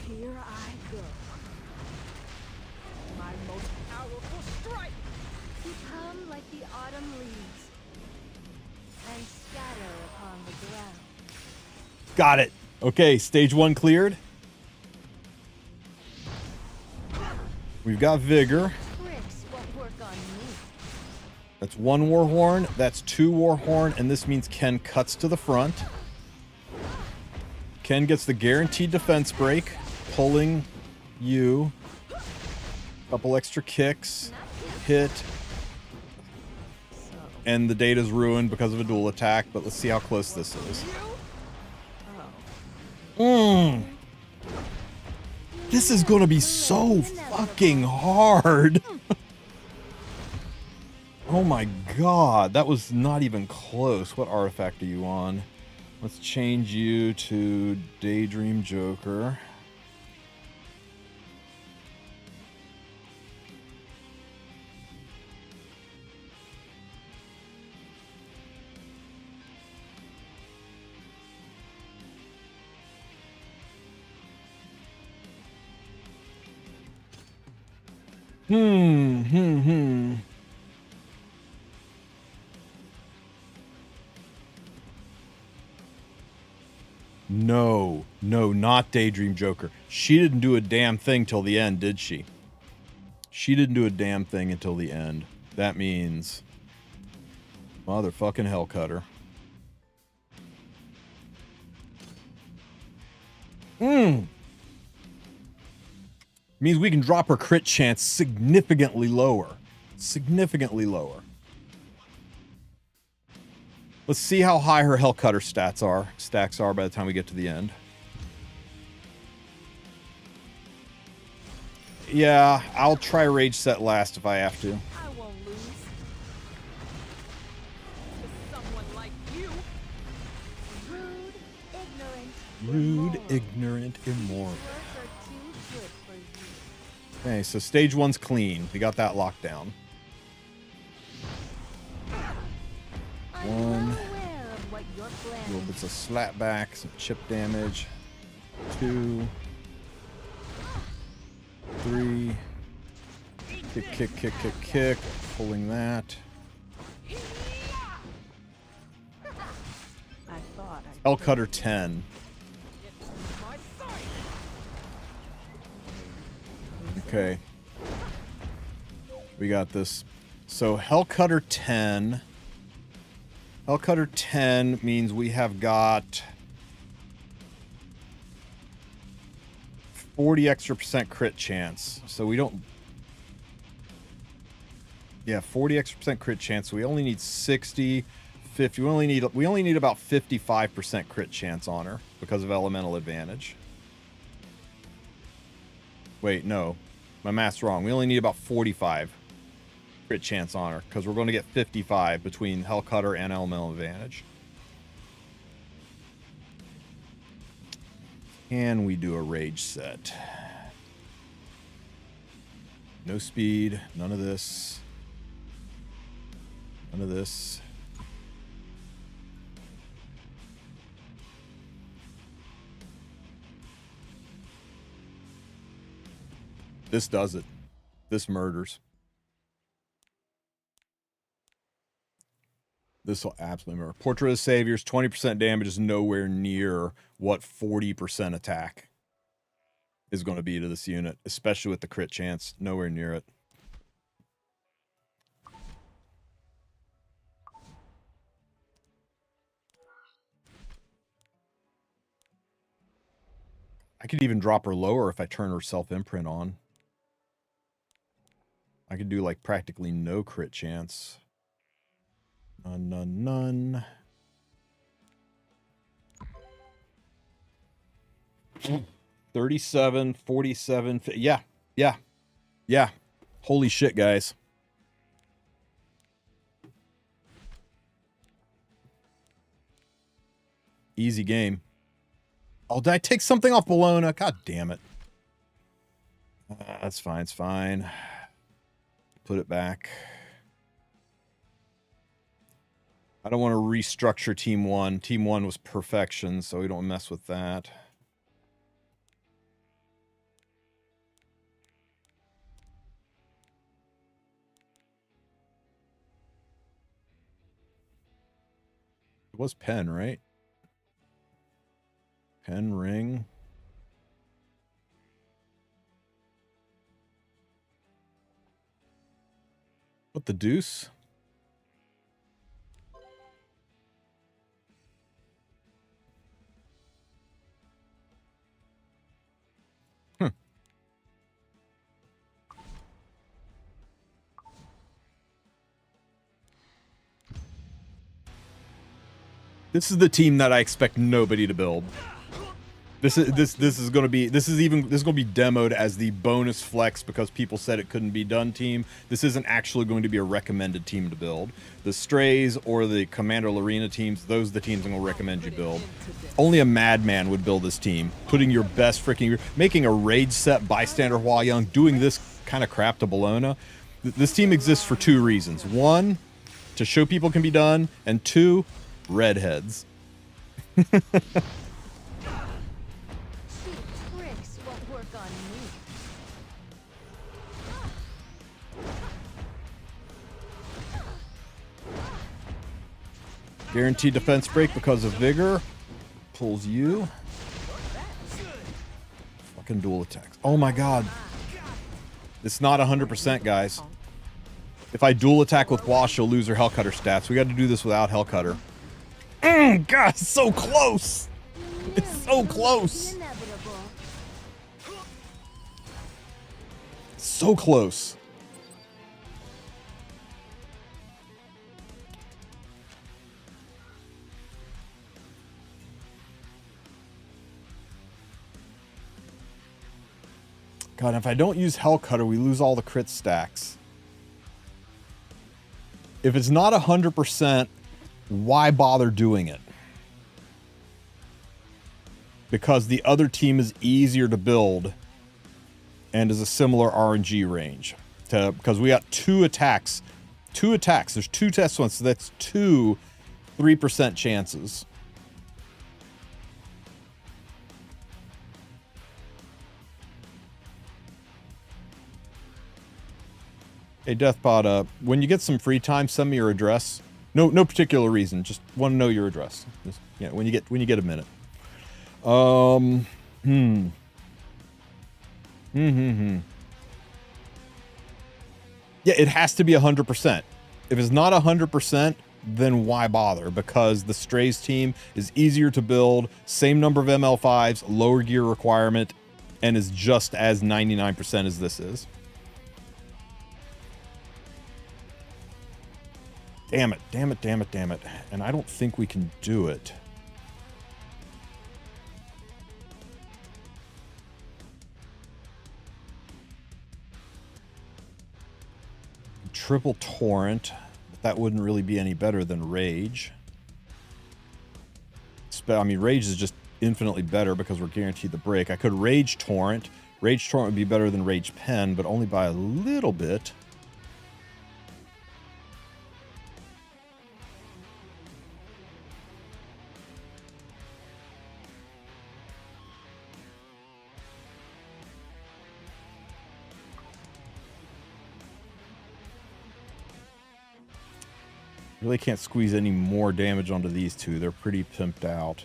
Here I go. My most powerful strike. Become like the autumn leaves and scatter upon the ground. Got it. Okay, stage 1 cleared. We've got Vigor. Tricks won't work on me. That's 1 Warhorn. That's 2 Warhorn, and this means Ken cuts to the front. Ken gets the guaranteed defense break, pulling you. Couple extra kicks. Hit. And the data's ruined because of a dual attack, but let's see how close this is. This is gonna be so fucking hard. Oh my god, that was not even close. What artifact are you on? Let's change you to Daydream Joker. No, not Daydream Joker. She didn't do a damn thing till the end, did she? She didn't do a damn thing until the end. That means motherfucking Hellcutter. Means we can drop her crit chance significantly lower. Significantly lower. Let's see how high her Hellcutter stacks are by the time we get to the end. Yeah, I'll try Rage Set last if I have to. I won't lose. To someone like you. Rude, ignorant, Rude, ignorant, immoral. words are too good for you. Okay, so stage 1's clean. We got that locked down. I'm One. well aware of what you're planning. Little bits of slapback, some chip damage. 2, 3. Kick. Pulling that. I thought Hellcutter 10. My sight. Okay. We got this. So Hellcutter 10. Hellcutter 10 means we have got 40 extra % crit chance. So we don't. Yeah, 40 extra % crit chance. So we only need 60, 50. We only need about 55% crit chance on her because of elemental advantage. Wait, no. My math's wrong. We only need about 45. crit chance on her, because we're going to get 55 between Hellcutter and Elemental Advantage. Can we do a rage set? No speed, none of this. None of this. This does it. This murders. This will absolutely murder. Portrait of the Saviors, 20% damage is nowhere near what 40% attack is going to be to this unit, especially with the crit chance. Nowhere near it. I could even drop her lower if I turn her self-imprint on. I could do like practically no crit chance. None, none, none. Mm. 37, 47. Yeah, yeah, yeah. Holy shit, guys. Easy game. Oh, did I take something off Bologna? God damn it. That's fine, it's fine. Put it back. I don't want to restructure Team 1. Team 1 was perfection, so we don't mess with that. It was pen, right? Pen, ring. What the deuce? This is the team that I expect nobody to build. This is gonna be demoed as the bonus flex because people said it couldn't be done team. This isn't actually going to be a recommended team to build. The Strays or the Commander Lorena teams, those are the teams I'm gonna recommend you build. Only a madman would build this team. Putting your best freaking, making a rage set bystander Hua Young, doing this kind of crap to Bologna. This team exists for two reasons. One, to show people can be done, and two, redheads. Cheap tricks won't work on me. Guaranteed defense break because of vigor. Pulls you. Fucking dual attacks. Oh my god. It's not 100%, guys. If I dual attack with Hua, she'll lose her Hellcutter stats. We got to do this without Hellcutter. God, it's so close. It's so close. So close. God, if I don't use Hellcutter, we lose all the crit stacks. If it's not 100%, why bother doing it? Because the other team is easier to build and is a similar RNG range. Because we got two attacks. Two attacks. There's two test ones, so that's two 3% chances. Hey, Deathpod, when you get some free time, send me your address. No particular reason. Just want to know your address. Just, yeah, when you get a minute. Yeah, it has to be 100%. If it's not 100%, then why bother? Because the Strays team is easier to build, same number of ML5s, lower gear requirement, and is just as 99% as this is. Damn it, damn it, damn it, damn it. And I don't think we can do it. triple torrent, but that wouldn't really be any better than rage. I mean, rage is just infinitely better because we're guaranteed the break. I could rage torrent. Rage torrent would be better than rage pen, but only by a little bit. Really can't squeeze any more damage onto these two. They're pretty pimped out.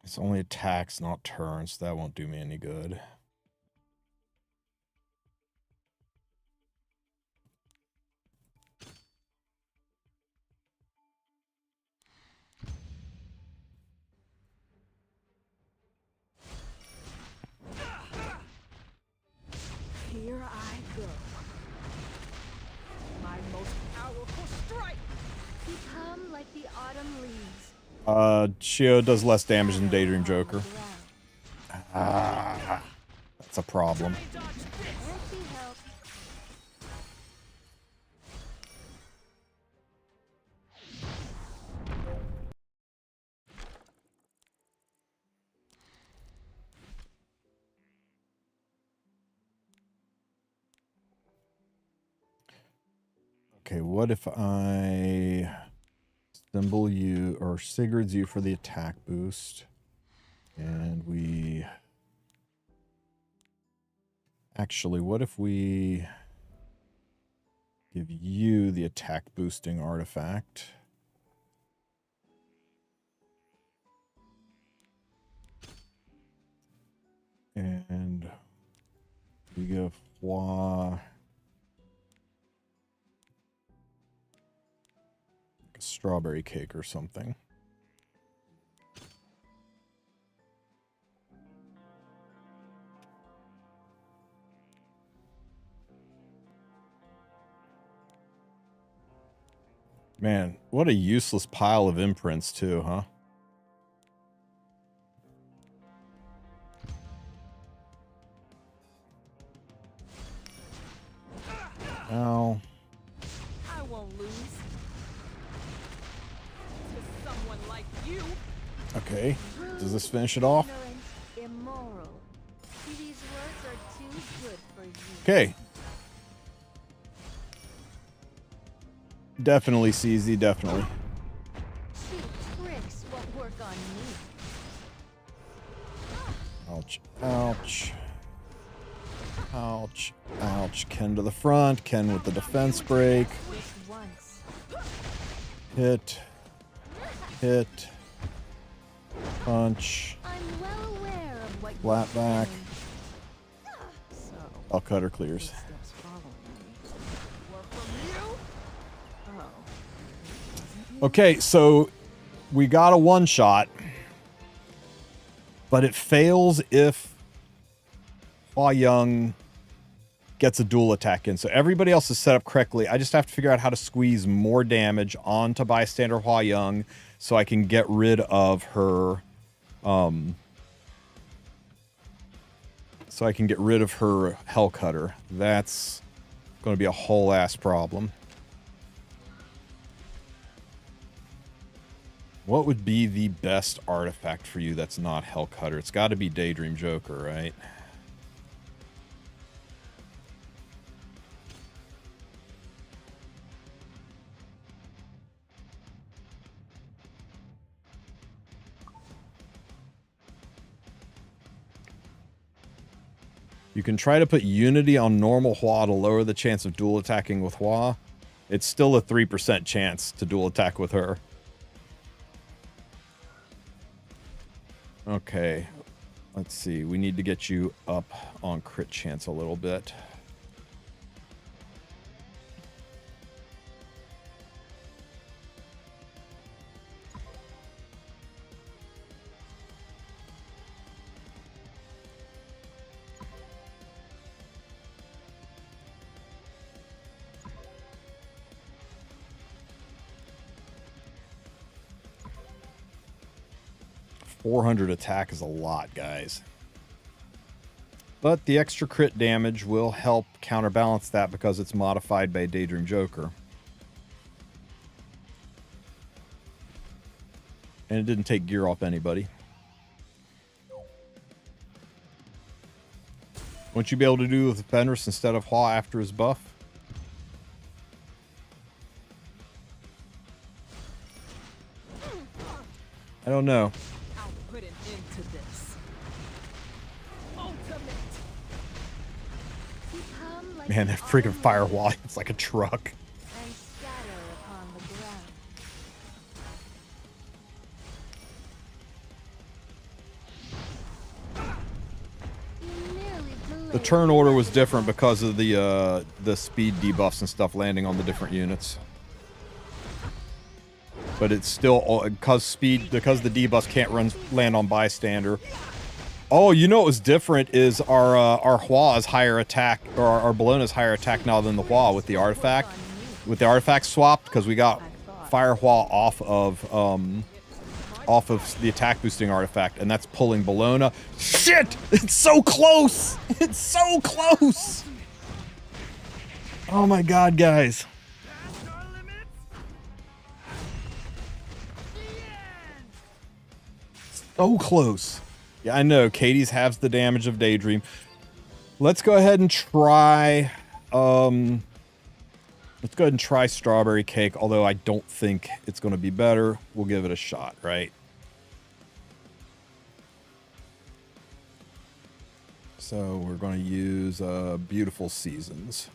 It's only attacks, not turns. That won't do me any good. Here I go. My most powerful strike. Become like the autumn leaves. Shio does less damage than Daydream Joker. Ground. That's a problem. Johnny dodge this. Won't be helped. Okay, what if I symbol you or Sigurd's you for the attack boost? And we actually, what if we give you the attack boosting artifact? And we give Hua a strawberry cake or something. Man, what a useless pile of imprints too, huh? Ow. I won't lose. To someone like you. Okay. Does this finish it off? Ignorant, immoral. See, these words are too good for you. Okay. Definitely, CZ, definitely. Cheap tricks won't work on me. Ouch. Ouch. Ouch. Ouch. Ken to the front. Ken with the defense break. Just once. Hit. Hit. Punch. I'm well aware of what Flat you're back. doing. So, All cutter clears. steps following me. Or from you. Oh. Okay, so we got a one-shot, but it fails if Hua Young gets a dual attack in. So everybody else is set up correctly. I just have to figure out how to squeeze more damage onto bystander Hua Young so I can get rid of her Hell Cutter. That's going to be a whole ass problem. What would be the best artifact for you that's not Hell Cutter? It's got to be Daydream Joker, right? You can try to put Unity on normal Hua to lower the chance of dual attacking with Hua. It's still a 3% chance to dual attack with her. Okay. Let's see. We need to get you up on crit chance a little bit. .400 attack is a lot, guys. But the extra crit damage will help counterbalance that because it's modified by Daydream Joker. And it didn't take gear off anybody. Won't you be able to do with Fenris instead of Hua after his buff? I don't know. I'll put an end to this. Ultimate. Become like Man, the that freaking autumn firewall, leaves it's like a truck. and scatter upon the ground. You nearly The delayed turn order was inevitable. different because of the speed debuffs and stuff landing on the different units. But it's still because the debuffs can't land on bystander. Oh, you know what was different is our Hua is higher attack, or our Bologna's higher attack now than the Hua with the artifact. With the artifact swapped, because we got Fire Hua off of the attack boosting artifact, and that's pulling Bologna. Shit! It's so close! It's so close! Oh my god, guys. So close. Yeah, I know. Caides has the damage of Daydream. Let's go ahead and try... let's go ahead and try Strawberry Cake, although I don't think it's going to be better. We'll give it a shot, right? So we're going to use Beautiful Seasons.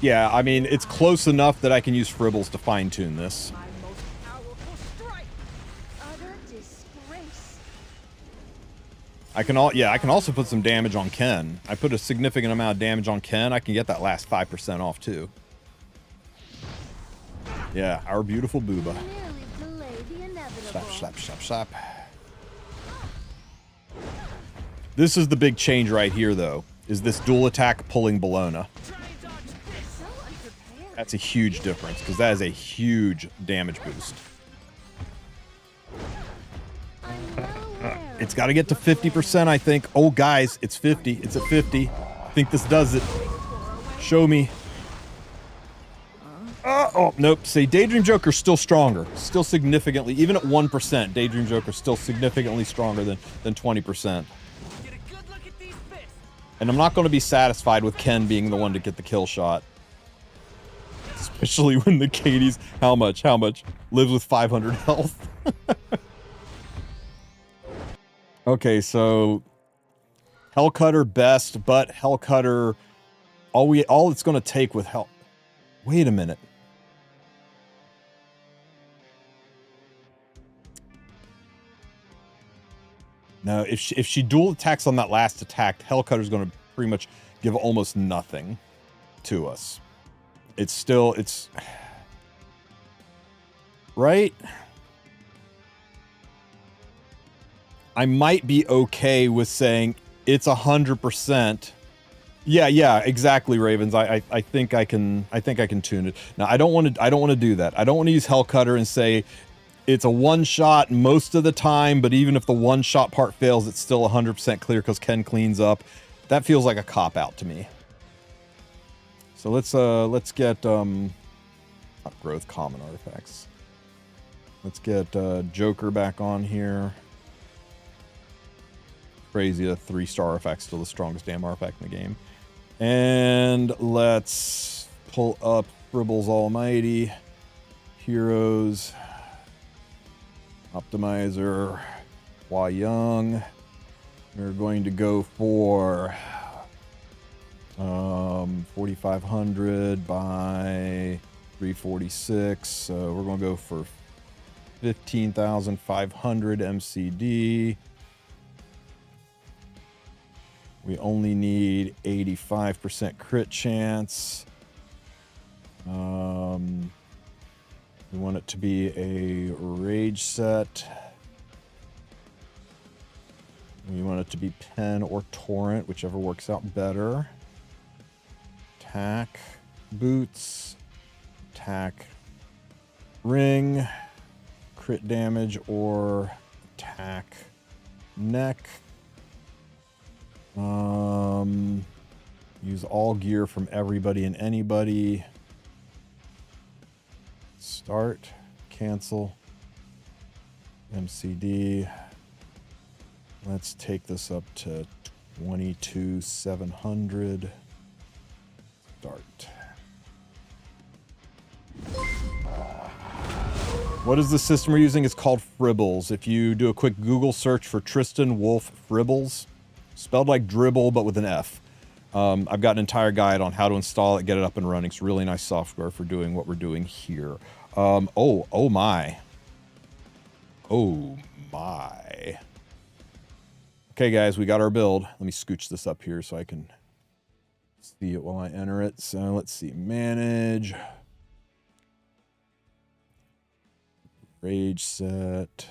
Yeah, I mean, it's close enough that I can use Fribbles to fine-tune this. My most powerful strike. Utter disgrace. I can also put some damage on Ken. I put a significant amount of damage on Ken. I can get that last 5% off, too. Yeah, our beautiful Booba. Nearly delayed the inevitable. Slap, slap, slap, slap. This is the big change right here, though, is this dual attack pulling Bologna. Try and dodge this. So unprepared. That's a huge difference, because that is a huge damage boost. I'm well aware It's of got to get to 50%, I think. Oh, guys, it's 50. It's at 50. I think this does it. Show me. Oh, nope. See, Daydream Joker's still stronger. Still significantly, even at 1%, Daydream Joker's still significantly stronger than 20%. Get a good look at these fists. And I'm not going to be satisfied with Ken being the one to get the kill shot. Especially when the Caides, how much, lives with 500 health. Okay, so Hellcutter best, but Hellcutter, all it's going to take with Hell... Wait a minute. No, if she dual attacks on that last attack, Hellcutter's going to pretty much give almost nothing to us. It's right? I might be okay with saying it's 100%. Yeah, exactly, Ravens. I think I can tune it. Now I don't want to do that. I don't want to use Hellcutter and say it's a one shot most of the time, but even if the one shot part fails, it's still 100% clear because Ken cleans up. That feels like a cop out to me. So let's get growth common artifacts. Let's get Joker back on here. Crazy, a 3-star artifact, still the strongest damn artifact in the game. And let's pull up Fribbles Almighty, Heroes, Optimizer, Hua Young. We're going to go for 4,500 by 346. So we're going to go for 15,500 MCD. We only need 85% crit chance. We want it to be a rage set. We want it to be pen or torrent, whichever works out better. Attack boots, attack ring, crit damage, or attack neck. Use all gear from everybody and anybody. Start, cancel, MCD. Let's take this up to 22,700. Start. What is the system we're using? It's called Fribbles. If you do a quick Google search for TristenWulf Fribbles, spelled like dribble but with an F. I've got an entire guide on how to install it, get it up and running. It's really nice software for doing what we're doing here. Oh my. Oh my. Okay, guys, we got our build. Let me scooch this up here so I can see it while I enter it. So let's see. Manage. Rage set.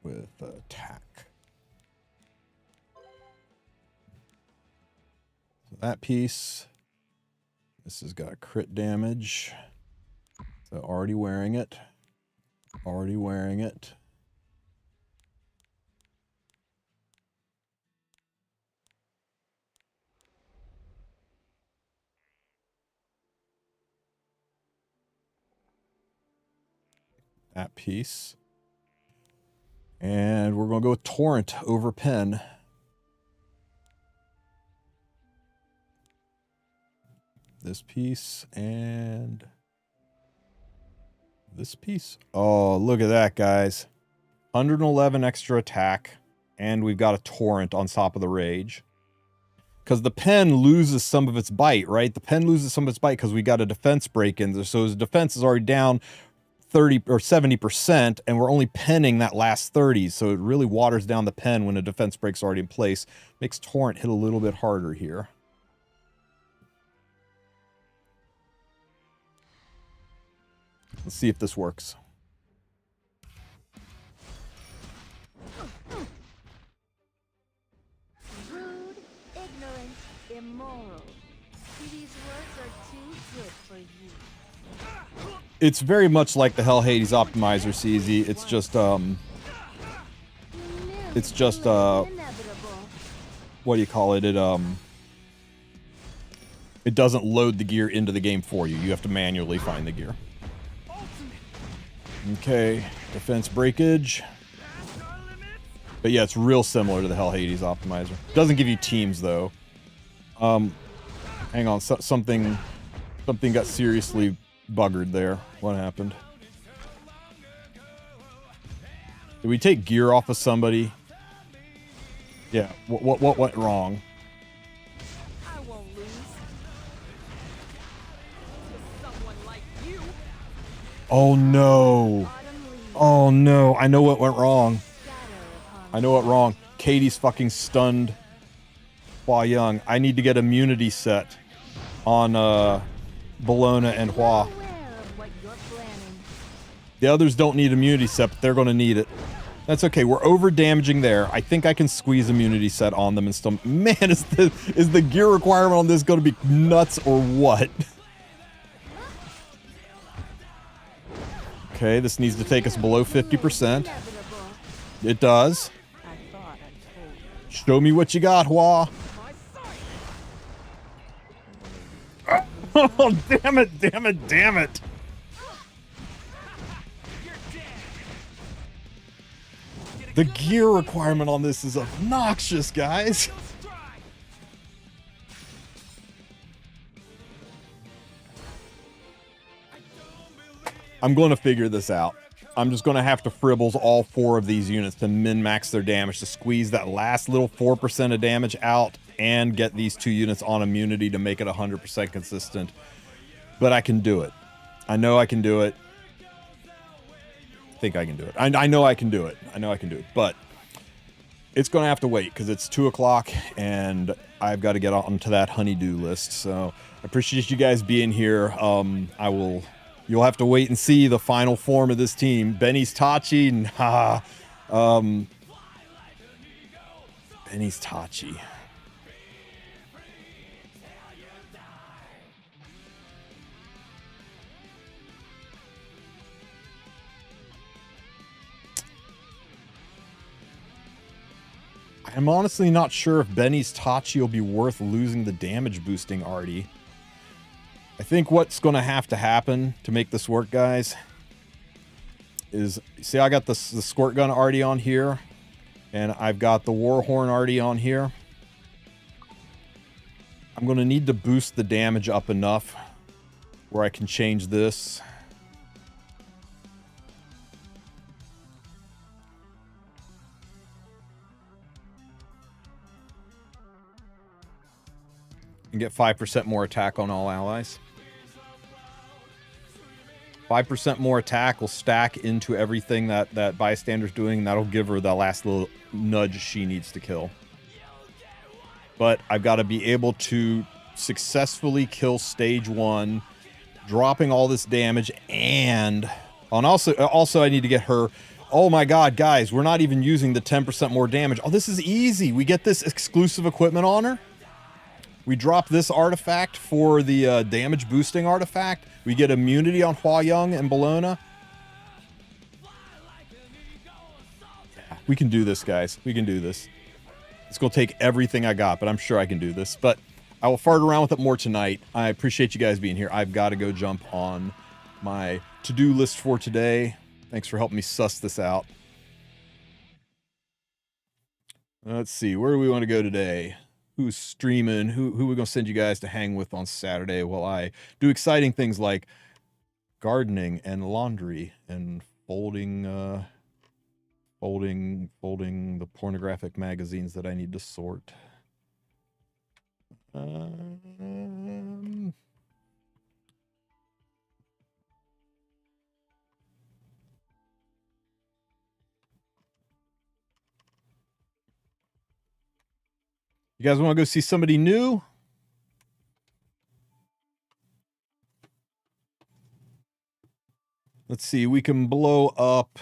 With attack. So that piece. This has got crit damage. So already wearing it. Already wearing it. That piece. And we're going to go with torrent over pen. This piece and this piece. Oh, look at that, guys. 111 extra attack. And we've got a torrent on top of the rage. Because the pen loses some of its bite, right? The pen loses some of its bite because we got a defense break in there. So his defense is already down 30 or 70%, and we're only penning that last 30. So it really waters down the pen when a defense break's already in place. Makes torrent hit a little bit harder here. Let's see if this works. Rude, ignorant, immoral. These words are too good for you. It's very much like the Hell Hades optimizer, CZ. It's just what do you call it? It doesn't load the gear into the game for you. You have to manually find the gear. Okay, defense breakage. But yeah, it's real similar to the Hell Hades optimizer. Doesn't give you teams though. Hang on, something got seriously buggered there. What happened? Did we take gear off of somebody? Yeah. What went wrong? I won't lose. To someone like you. Oh no. Oh no. I know what went wrong. I know what wrong. Caides fucking stunned Hua Young. I need to get immunity set on Bologna and Hua. The others don't need immunity set, but they're going to need it. That's okay. We're over damaging there. I think I can squeeze immunity set on them and still. Man, is the gear requirement on this going to be nuts or what? Okay, this needs to take us below 50%. It does. Show me what you got, Hua. Oh, damn it, damn it, damn it. The gear requirement on this is obnoxious, guys. I'm going to figure this out. I'm just going to have to fribbles all 4 of these units to min-max their damage to squeeze that last little 4% of damage out and get these 2 units on immunity to make it 100% consistent. But I can do it. I know I can do it. I think I can do it. I know I can do it. I know I can do it. But it's going to have to wait because it's 2 o'clock and I've got to get onto that honeydew list. So I appreciate you guys being here. You'll have to wait and see the final form of this team. Benny's Tachi. Nah. Benny's Tachi. I'm honestly not sure if Benny's Tachi will be worth losing the damage boosting Artie. I think what's going to happen to make this work, guys, is, see, I got the squirt gun Artie on here, and I've got the Warhorn Artie on here. I'm going to need to boost the damage up enough where I can change this. And get 5% more attack on all allies. 5% more attack will stack into everything that Bystander's doing, and that'll give her the last little nudge she needs to kill. But I've got to be able to successfully kill stage 1, dropping all this damage, and also I need to get her. Oh my god, guys, we're not even using the 10% more damage. Oh, this is easy. We get this exclusive equipment on her. We drop this artifact for the damage boosting artifact. We get immunity on Hua Young and Bologna. Yeah, we can do this, guys. We can do this. It's going to take everything I got, but I'm sure I can do this. But I will fart around with it more tonight. I appreciate you guys being here. I've got to go jump on my to-do list for today. Thanks for helping me suss this out. Let's see. Where do we want to go today? Who's streaming? Who we gonna send you guys to hang with on Saturday while I do exciting things like gardening and laundry and folding the pornographic magazines that I need to sort. You guys want to go see somebody new? Let's see. We can blow up.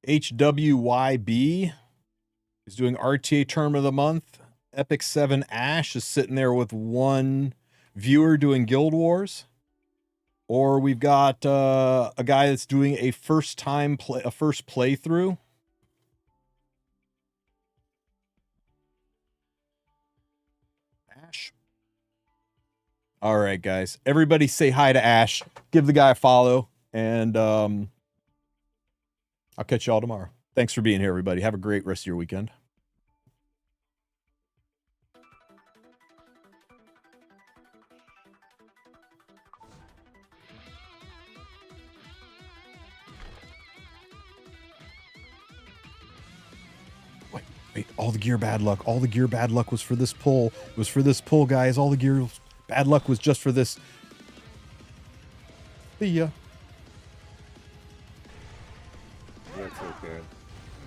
HWYB is doing RTA Tournament of the Month. Epic 7 Ash is sitting there with 1 viewer doing Guild Wars. Or we've got a guy that's doing a first playthrough. Ash. All right, guys. Everybody say hi to Ash. Give the guy a follow. And I'll catch y'all tomorrow. Thanks for being here, everybody. Have a great rest of your weekend. Wait, all the gear bad luck. All the gear bad luck was for this pull. It was for this pull, guys. All the gear bad luck was just for this. See ya. That's okay.